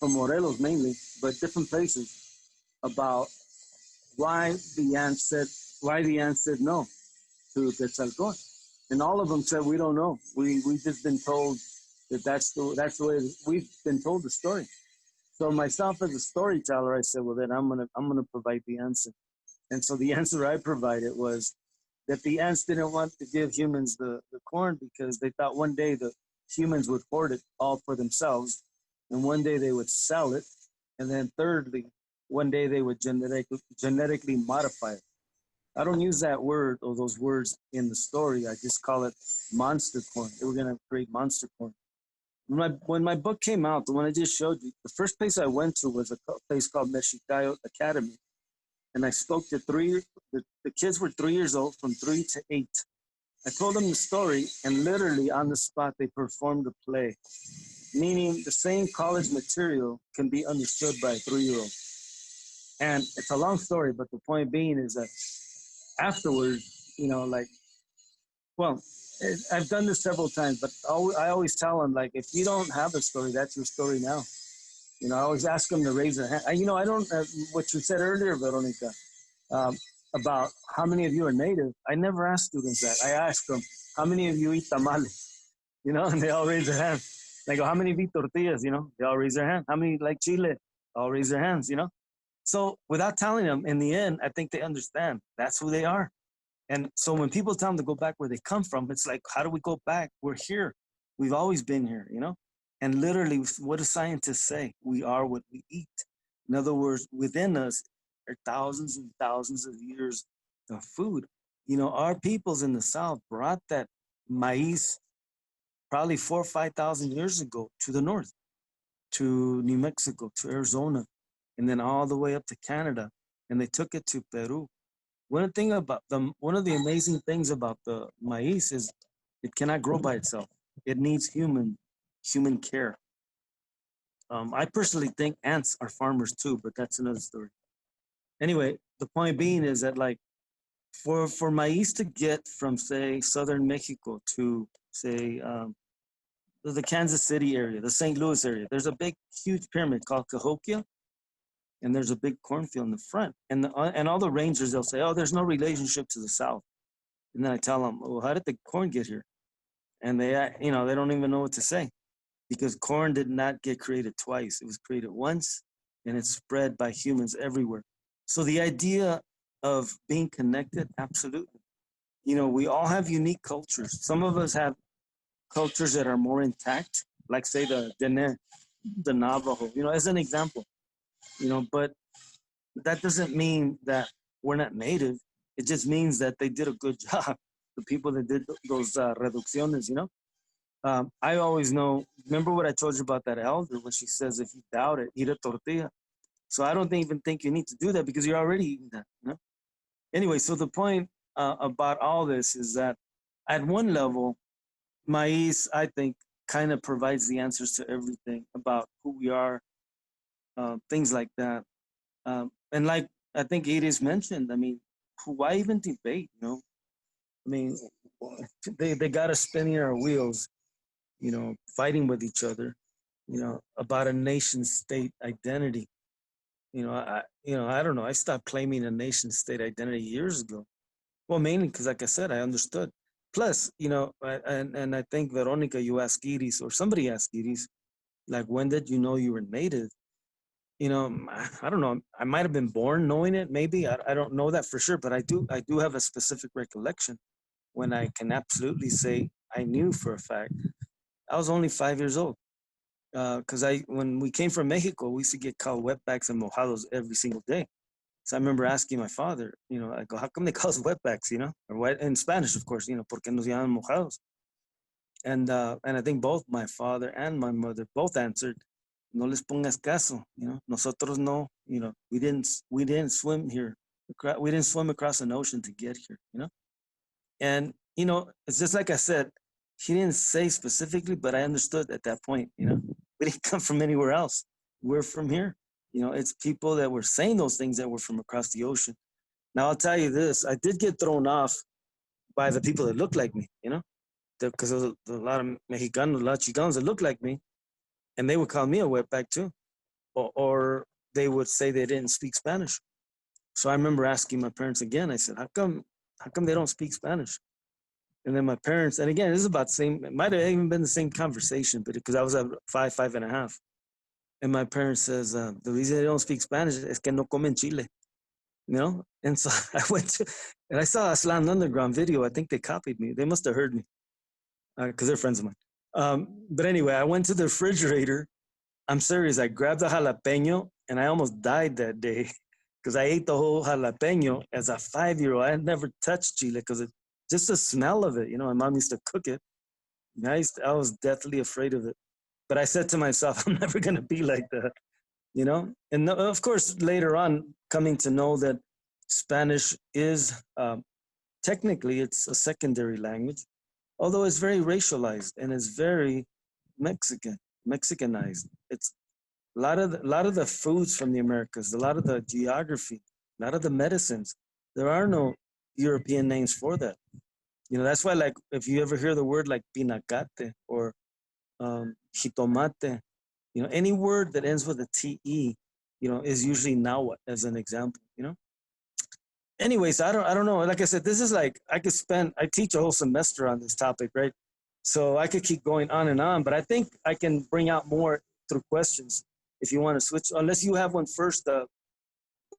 from Morelos mainly, but different places, about why the ants said no to Quetzalcoatl. And all of them said, we don't know. We've just been told that's the way we've been told the story. So myself as a storyteller, I said, well, then I'm gonna provide the answer. And so the answer I provided was that the ants didn't want to give humans the corn because they thought one day the humans would hoard it all for themselves, and one day they would sell it, and then thirdly, one day they would genetically modify it. I don't use that word or those words in the story. I just call it monster corn. They were going to create monster corn. When my book came out, the one I just showed you, the first place I went to was a place called Mexicayo Academy. And I spoke to the kids were 3 years old, from 3 to 8. I told them the story, and literally on the spot, they performed the play, meaning the same college material can be understood by a 3-year-old. And it's a long story, but the point being is that afterwards, you know, like, well, I've done this several times, but I always tell them, like, if you don't have a story, that's your story now. You know, I always ask them to raise their hand. You know, I don't, what you said earlier, Veronica, about how many of you are native. I never ask students that. I ask them, how many of you eat tamales? You know, and they all raise their hand. I go, how many eat tortillas? You know, they all raise their hand. How many like chile? All raise their hands, you know? So without telling them, in the end, I think they understand that's who they are. And so when people tell them to go back where they come from, it's like, how do we go back? We're here. We've always been here, you know? And literally, what do scientists say? We are what we eat. In other words, within us are thousands and thousands of years of food. You know, our peoples in the South brought that maize probably 4,000 or 5,000 years ago to the north, to New Mexico, to Arizona, and then all the way up to Canada. And they took it to Peru. One of the amazing things about the maize is it cannot grow by itself. It needs human care. I personally think ants are farmers too, but that's another story. Anyway, the point being is that, like, for maize to get from, say, southern Mexico to, say, the Kansas City area, the St. Louis area, there's a big, huge pyramid called Cahokia, and there's a big cornfield in the front. And all the rangers, they'll say, oh, there's no relationship to the South. And then I tell them, well, how did the corn get here? And they don't even know what to say, because corn did not get created twice. It was created once, and it's spread by humans everywhere. So the idea of being connected, absolutely. You know, we all have unique cultures. Some of us have cultures that are more intact, like, say, the Navajo, you know, as an example. You know, but that doesn't mean that we're not native. It just means that they did a good job. The people that did those reducciones, you know. I always know, remember what I told you about that elder when she says, if you doubt it, eat a tortilla. So I don't even think you need to do that because you're already eating that, you know? Anyway, so the point about all this is that at one level, Maize, I think, kind of provides the answers to everything about who we are, things like that. And like I think Iris mentioned, I mean, why even debate, you know? I mean, they got us spinning our wheels, you know, fighting with each other, you know, about a nation state identity. You know, I don't know. I stopped claiming a nation state identity years ago. Well, mainly because, like I said, I understood. Plus, you know, and I think Veronica, you asked Iris, or somebody asked Iris, like, when did you know you were native? You know, I don't know. I might have been born knowing it. Maybe I don't know that for sure, but I do have a specific recollection when I can absolutely say I knew for a fact. I was only 5 years old because when we came from Mexico, we used to get called wetbacks and mojados every single day. So I remember asking my father, you know, I go, how come they call us wetbacks, you know, or wet in Spanish, of course, you know, porque nos llaman mojados. And I think both my father and my mother both answered, no les pongas caso, you know, nosotros no, you know, we didn't swim here, we didn't swim across an ocean to get here, you know. And you know, it's just like I said, he didn't say specifically, but I understood at that point, you know, we didn't come from anywhere else. We're from here. You know, it's people that were saying those things that were from across the ocean. Now, I'll tell you this, I did get thrown off by the people that look like me, you know, because there was a lot of Mexicanos, a lot of Chicanos that look like me, and they would call me a wetback too. Or they would say they didn't speak Spanish. So I remember asking my parents again, I said, how come they don't speak Spanish? And then my parents, and again, this is about the same, it might have even been the same conversation, but because I was at 5.5. And my parents says, the reason they don't speak Spanish is que no comen chile, you know? And so I went to, and I saw a Slam Underground video. I think they copied me. They must have heard me because they're friends of mine. But anyway, I went to the refrigerator. I'm serious. I grabbed a jalapeno and I almost died that day because I ate the whole jalapeno as a 5-year-old. I had never touched chile because just the smell of it, you know, my mom used to cook it. I was deathly afraid of it. But I said to myself, I'm never going to be like that, you know? And of course, later on, coming to know that Spanish is, technically, it's a secondary language, although it's very racialized and it's very Mexicanized. It's a lot of the foods from the Americas, a lot of the geography, a lot of the medicines. There are no European names for that. You know, that's why, like, if you ever hear the word like pinacate or jitomate, you know, any word that ends with a TE, you know, is usually náhuatl as an example, you know. Anyways, I don't know. Like I said, this is like, I teach a whole semester on this topic, right? So I could keep going on and on, but I think I can bring out more through questions if you want to switch, unless you have one first,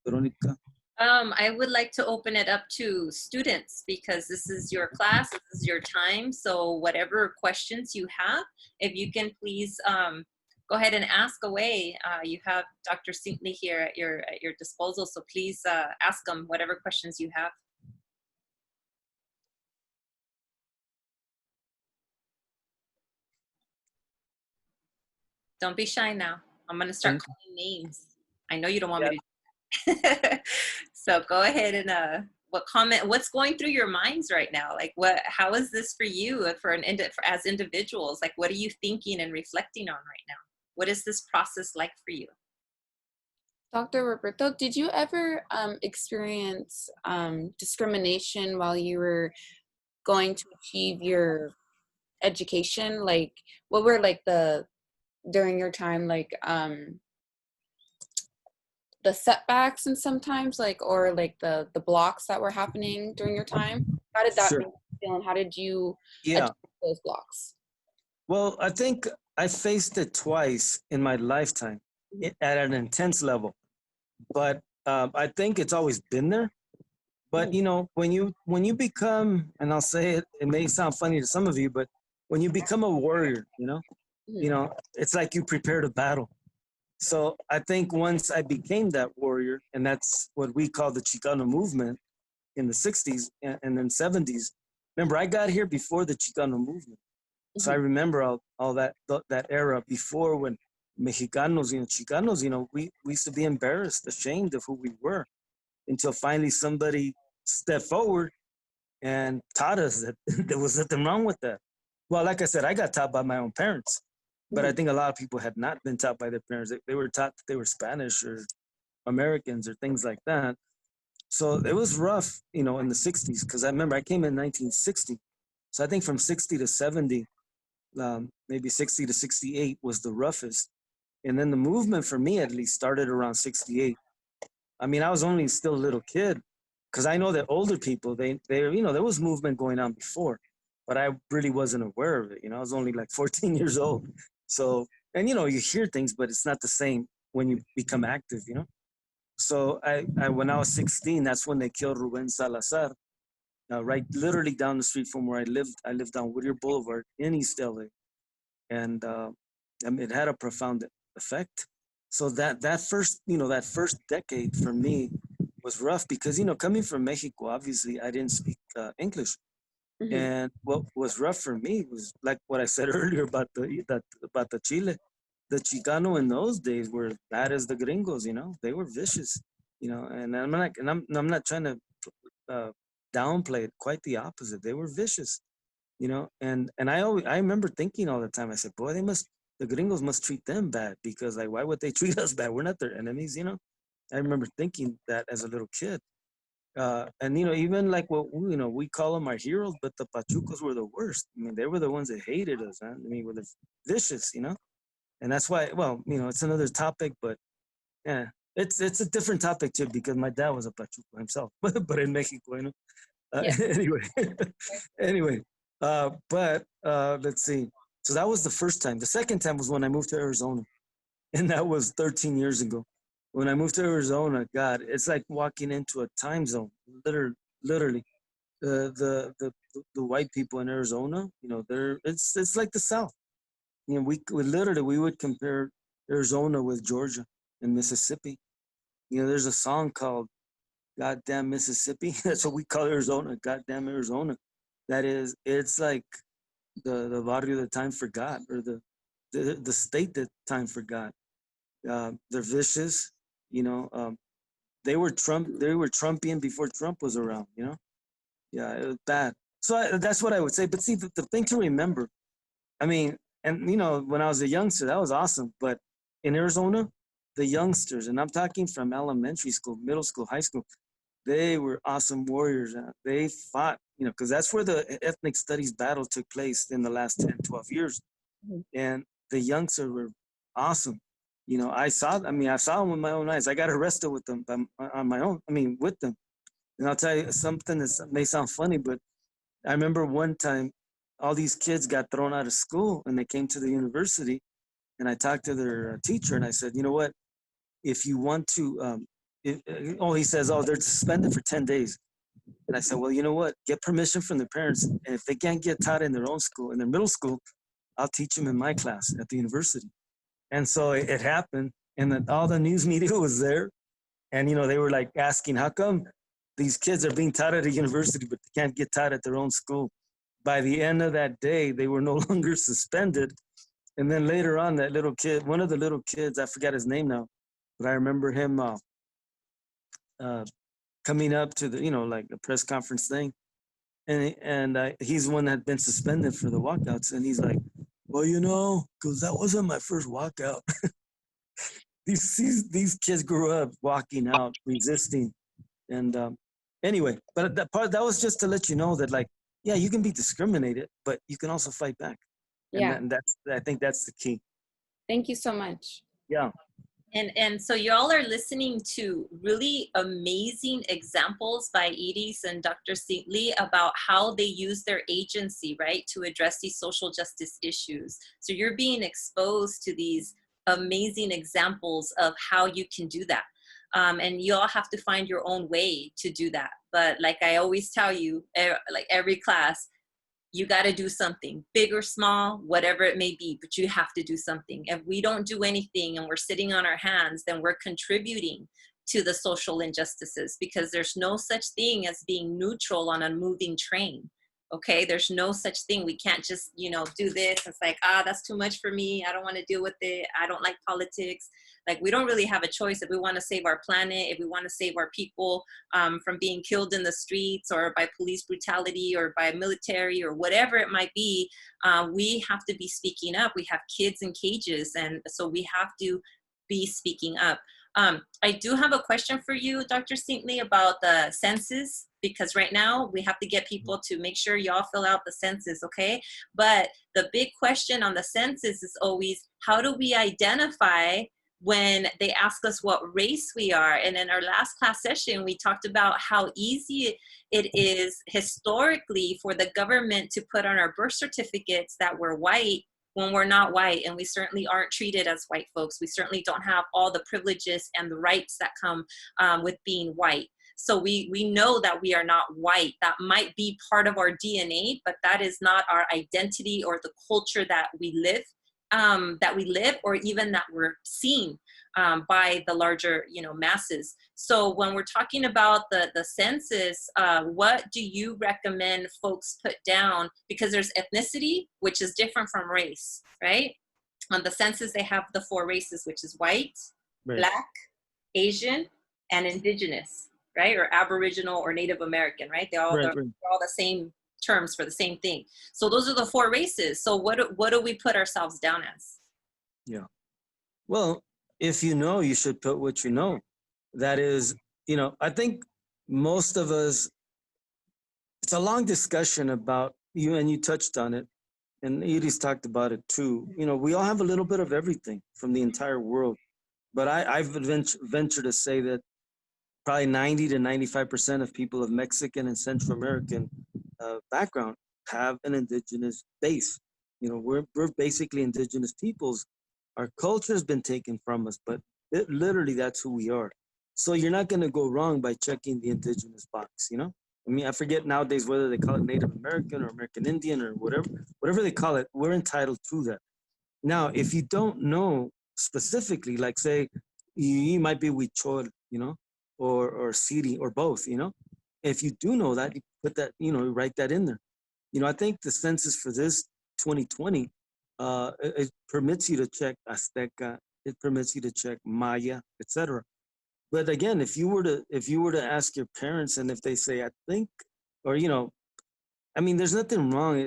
Veronica. I would like to open it up to students because this is your class, this is your time. So whatever questions you have, if you can please go ahead and ask away. You have Dr. Cintli here at your disposal, so please ask them whatever questions you have. Don't be shy now. I'm gonna start calling names. I know you don't want me to. So go ahead and what's going through your minds right now? Like how is this for you as individuals? Like what are you thinking and reflecting on right now? What is this process like for you? Dr. Roberto, did you ever experience discrimination while you were going to achieve your education? Like what were like during your time, like the setbacks and sometimes like, or like the blocks that were happening during your time? How did that make you feel and how did you address those blocks? Well, I think I faced it twice in my lifetime at an intense level, but I think it's always been there. But you know, when you become, and I'll say it, it may sound funny to some of you, but when you become a warrior, you know, it's like you prepare to battle. So I think once I became that warrior, and that's what we call the Chicano Movement in the 60s and then 70s. Remember, I got here before the Chicano Movement. So I remember all that era before when Mexicanos, Chicanos, we used to be embarrassed, ashamed of who we were until finally somebody stepped forward and taught us that there was nothing wrong with that. Well, like I said, I got taught by my own parents, but I think a lot of people had not been taught by their parents. They were taught that they were Spanish or Americans or things like that. So it was rough, in the 60s, because I remember I came in 1960. So I think from 60 to 70, maybe 60 to 68 was the roughest. And then the movement for me at least started around 68. I mean, I was only still a little kid, because I know that older people, they there was movement going on before, but I really wasn't aware of it. I was only like 14 years old. So, and you hear things, but it's not the same when you become active. So I when I was 16, that's when they killed Ruben Salazar, right, literally down the street from where I lived. I lived on Whittier Boulevard in East LA, and I mean, it had a profound effect. So that first decade for me was rough because coming from Mexico, obviously I didn't speak English, and what was rough for me was like what I said earlier about the Chile. The Chicano in those days were bad as the gringos, they were vicious, and I'm not trying to downplay it, quite the opposite. They were vicious, and I remember thinking all the time, I said, boy, the gringos must treat them bad, because like, why would they treat us bad? We're not their enemies, I remember thinking that as a little kid. And even like what we call them our heroes, but the Pachucos were the worst. I mean, they were the ones that hated us, man. I mean, were the vicious, and that's why, well, it's another topic, but yeah, it's a different topic too, because my dad was a Pachuco himself, but in Mexico, Yeah. Anyway, but let's see. So that was the first time. The second time was when I moved to Arizona, and that was 13 years ago. When I moved to Arizona, God, it's like walking into a time zone. Literally, the white people in Arizona, it's like the South. We would compare Arizona with Georgia and Mississippi. There's a song called "Goddamn Mississippi." That's what we call Arizona. Goddamn Arizona. It's like the barrio that time forgot, or the state that time forgot. They're vicious. They were Trumpian before Trump was around. Yeah, it was bad. So that's what I would say. But see, the thing to remember, I mean, and when I was a youngster, that was awesome. But in Arizona, the youngsters, and I'm talking from elementary school, middle school, high school, they were awesome warriors. They fought, because that's where the ethnic studies battle took place in the last 10, 12 years. And the youngsters were awesome. I saw them with my own eyes. I got arrested with them on my own, with them. And I'll tell you something that may sound funny, but I remember one time all these kids got thrown out of school and they came to the university, and I talked to their teacher and I said, you know what, if you want to, he says, oh, they're suspended for 10 days. And I said, well, you know what, get permission from their parents. And if they can't get taught in their own school, in their middle school, I'll teach them in my class at the university. And so it happened, and then all the news media was there. And, they were like asking, how come these kids are being taught at a university, but they can't get taught at their own school? By the end of that day, they were no longer suspended. And then later on, that little kid, one of the little kids, I forgot his name now, but I remember him coming up to the, like the press conference thing. And he's one that had been suspended for the walkouts. And he's like, well, because that wasn't my first walkout. These kids grew up walking out, resisting. And anyway, but that was just to let you know that, like, yeah, you can be discriminated, but you can also fight back. And I think that's the key. Thank you so much. Yeah. And so you all are listening to really amazing examples by Iris and Dr. Cintli about how they use their agency, right, to address these social justice issues. So you're being exposed to these amazing examples of how you can do that. And you all have to find your own way to do that. But like I always tell you, like every class, you got to do something, big or small, whatever it may be, but you have to do something. If we don't do anything and we're sitting on our hands, then we're contributing to the social injustices, because there's no such thing as being neutral on a moving train. Okay, there's no such thing. We can't just, you know, do this. It's like, that's too much for me. I don't want to deal with it. I don't like politics. Like, we don't really have a choice. If we want to save our planet, if we want to save our people from being killed in the streets or by police brutality or by military or whatever it might be, we have to be speaking up. We have kids in cages, and so we have to be speaking up. I do have a question for you, Dr. Cintli, about the census, because right now we have to get people to make sure y'all fill out the census, okay? But the big question on the census is always, how do we identify when they ask us what race we are? And in our last class session, we talked about how easy it is historically for the government to put on our birth certificates that we're white when we're not white, and we certainly aren't treated as white folks. We certainly don't have all the privileges and the rights that come with being white. So we know that we are not white. That might be part of our DNA, but that is not our identity or the culture that we live, or even that we're seen by the larger, you know, masses. So when we're talking about the census, what do you recommend folks put down? Because there's ethnicity, which is different from race, right? On the census, they have the 4 races, which is white, Right. Black, Asian, and Indigenous, right? Or Aboriginal or Native American, right? They're all the same terms for the same thing. So those are the 4 races. So what do we put ourselves down as? Yeah. Well, if you know, you should put what you know. That is, you know, I think most of us, it's a long discussion about you, and you touched on it, and Iris talked about it too. You know, we all have a little bit of everything from the entire world. But I've ventured to say that probably 90 to 95% of people of Mexican and Central American background have an indigenous base. You know, we're basically indigenous peoples. Our culture has been taken from us, but literally that's who we are. So you're not going to go wrong by checking the indigenous box, you know? I mean, I forget nowadays whether they call it Native American or American Indian or whatever they call it, we're entitled to that. Now, if you don't know specifically, like say, you might be Huichol, you know, or Siri or both, you know? If you do know that, you put that, you know, write that in there. You know, I think the census for this 2020, it permits you to check Azteca, it permits you to check Maya, etc. But again, if you were to ask your parents, and if they say, I think, or you know, I mean, there's nothing wrong.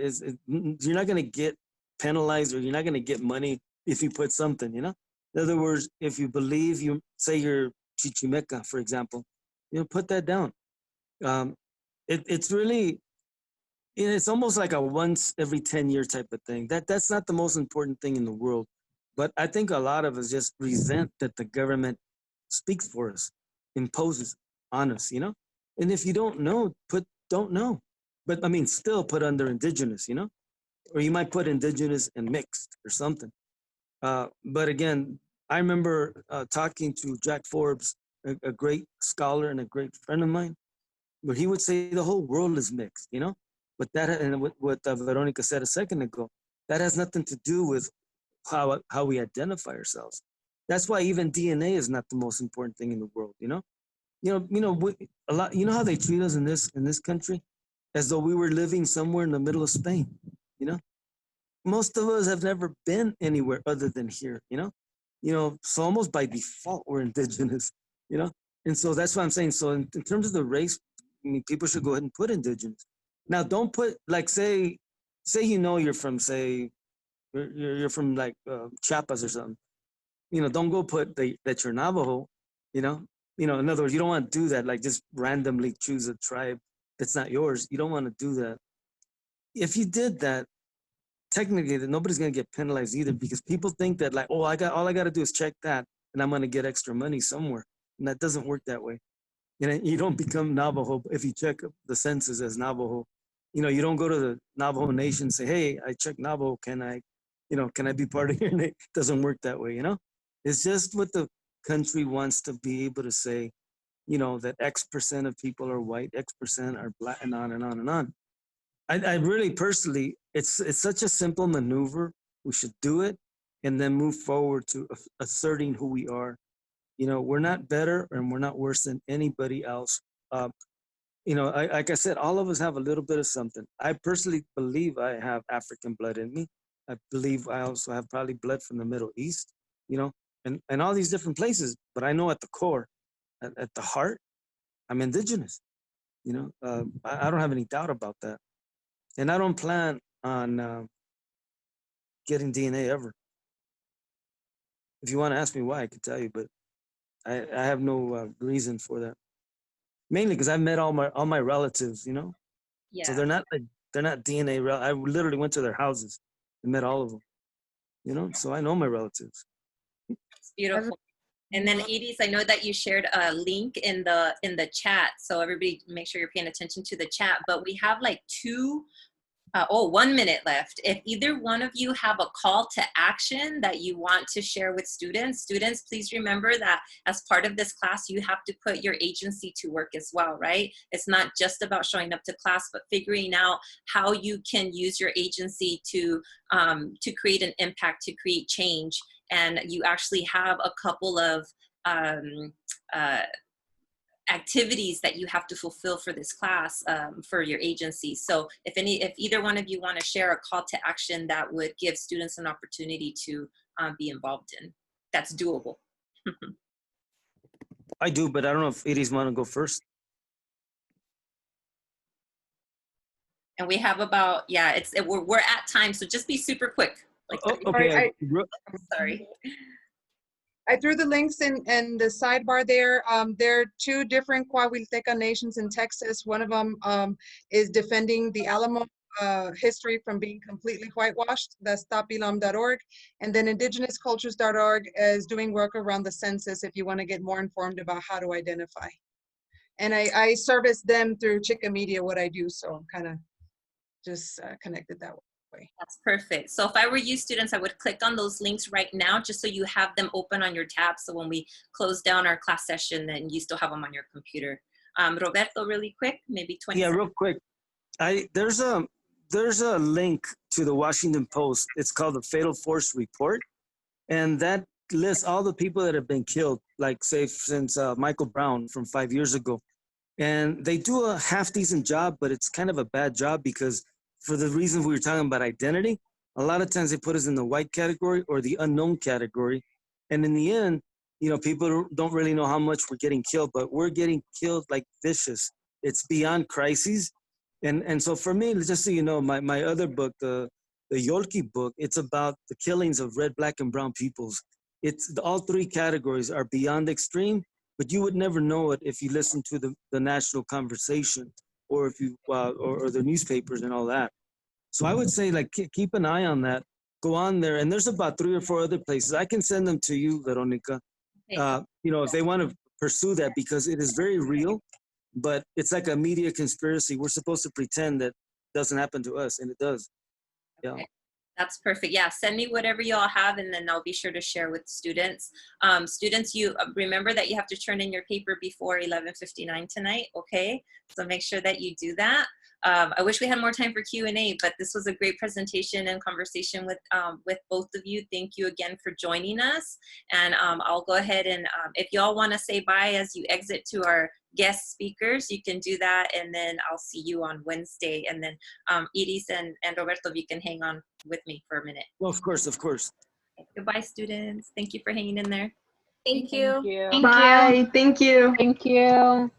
You're not going to get penalized, or you're not going to get money if you put something, you know? In other words, if you believe, you say you're Chichimeca, for example, you know, put that down. It's really, it's almost like a once every 10-year type of thing. That's not the most important thing in the world. But I think a lot of us just resent that the government speaks for us, imposes on us, you know? And if you don't know, don't know. But I mean, still put under indigenous, you know? Or you might put indigenous and mixed or something. But again, I remember talking to Jack Forbes, a great scholar and a great friend of mine, where he would say the whole world is mixed, you know? But that, and what Veronica said a second ago, that has nothing to do with how we identify ourselves. That's why even DNA is not the most important thing in the world, you know? A lot. You know how they treat us in this country, as though we were living somewhere in the middle of Spain. You know, most of us have never been anywhere other than here. You know, so almost by default we're indigenous. You know, and so that's what I'm saying. So in terms of the race, I mean, people should go ahead and put indigenous. Now, don't put like say you know you're from you're from like Chiapas or something. You know, don't go put that you're Navajo. You know, in other words, you don't want to do that. Like just randomly choose a tribe that's not yours. You don't want to do that. If you did that, technically, that nobody's gonna get penalized either, because people think that like, oh, all I got to do is check that, and I'm gonna get extra money somewhere, and that doesn't work that way. You don't become Navajo if you check the census as Navajo. You don't go to the Navajo Nation and say, hey, I checked Navajo. Can I be part of your nation? It doesn't work that way. It's just what the country wants to be able to say, that X percent of people are white, X percent are black, and on and on and on. I really personally, it's such a simple maneuver. We should do it and then move forward to asserting who we are. We're not better and we're not worse than anybody else. you know, like I said, all of us have a little bit of something. I personally believe I have African blood in me. I believe I also have probably blood from the Middle East, you know, and all these different places. But I know at the core, at the heart, I'm indigenous. You know, I don't have any doubt about that. And I don't plan on getting DNA ever. If you want to ask me why, I could tell you, but I have no reason for that. Mainly because I've met all my relatives, you know. Yeah. So they're not DNA. I literally went to their houses and met all of them, you know. So I know my relatives. It's beautiful. And then Iris, I know that you shared a link in the chat, so everybody make sure you're paying attention to the chat. But we have like 1 minute left. If either one of you have a call to action that you want to share with students, please remember that as part of this class, you have to put your agency to work as well, right? It's not just about showing up to class, but figuring out how you can use your agency to create an impact, to create change. And you actually have a couple of activities that you have to fulfill for this class for your agency. So if either one of you want to share a call to action that would give students an opportunity to be involved in, that's doable. I do, but I don't know if Iris want to go first. And we have about, we're at time, so just be super quick. Like, Okay. I'm sorry. I threw the links in the sidebar there. There are 2 different Coahuilteca nations in Texas. One of them is defending the Alamo history from being completely whitewashed. That's stopilam.org. And then indigenouscultures.org is doing work around the census if you want to get more informed about how to identify. And I service them through Chica Media, what I do. So I'm kind of just connected that way. That's perfect. So if I were you students, I would click on those links right now just so you have them open on your tab. So when we close down our class session, then you still have them on your computer. Roberto, really quick, maybe 20 seconds. Real quick. There's a link to the Washington Post. It's called the Fatal Force Report. And that lists all the people that have been killed, like say since Michael Brown from 5 years ago. And they do a half decent job, but it's kind of a bad job because for the reasons we were talking about identity, a lot of times they put us in the white category or the unknown category. And in the end, you know, people don't really know how much we're getting killed, but we're getting killed like vicious. It's beyond crises. And so for me, just so you know, my other book, the Yolqui book, it's about the killings of red, black, and brown peoples. All 3 categories are beyond extreme, but you would never know it if you listen to the national conversation or if you or the newspapers and all that. So I would say like keep an eye on that. Go on there, and there's about 3 or 4 other places. I can send them to you, Veronica. You know, if they want to pursue that, because it is very real, but it's like a media conspiracy. We're supposed to pretend that it doesn't happen to us, and it does. Yeah. Okay. That's perfect. Yeah, send me whatever you all have, and then I'll be sure to share with students. Students, you remember that you have to turn in your paper before 11:59 tonight, okay? So make sure that you do that. I wish we had more time for Q&A, but this was a great presentation and conversation with both of you. Thank you again for joining us. And I'll go ahead and if y'all want to say bye as you exit to our guest speakers, you can do that, and then I'll see you on Wednesday. And then Iris and Roberto, if you can hang on with me for a minute. Well, of course. Okay, goodbye, students. Thank you for hanging in there. Thank you. Bye. Thank you. Thank you.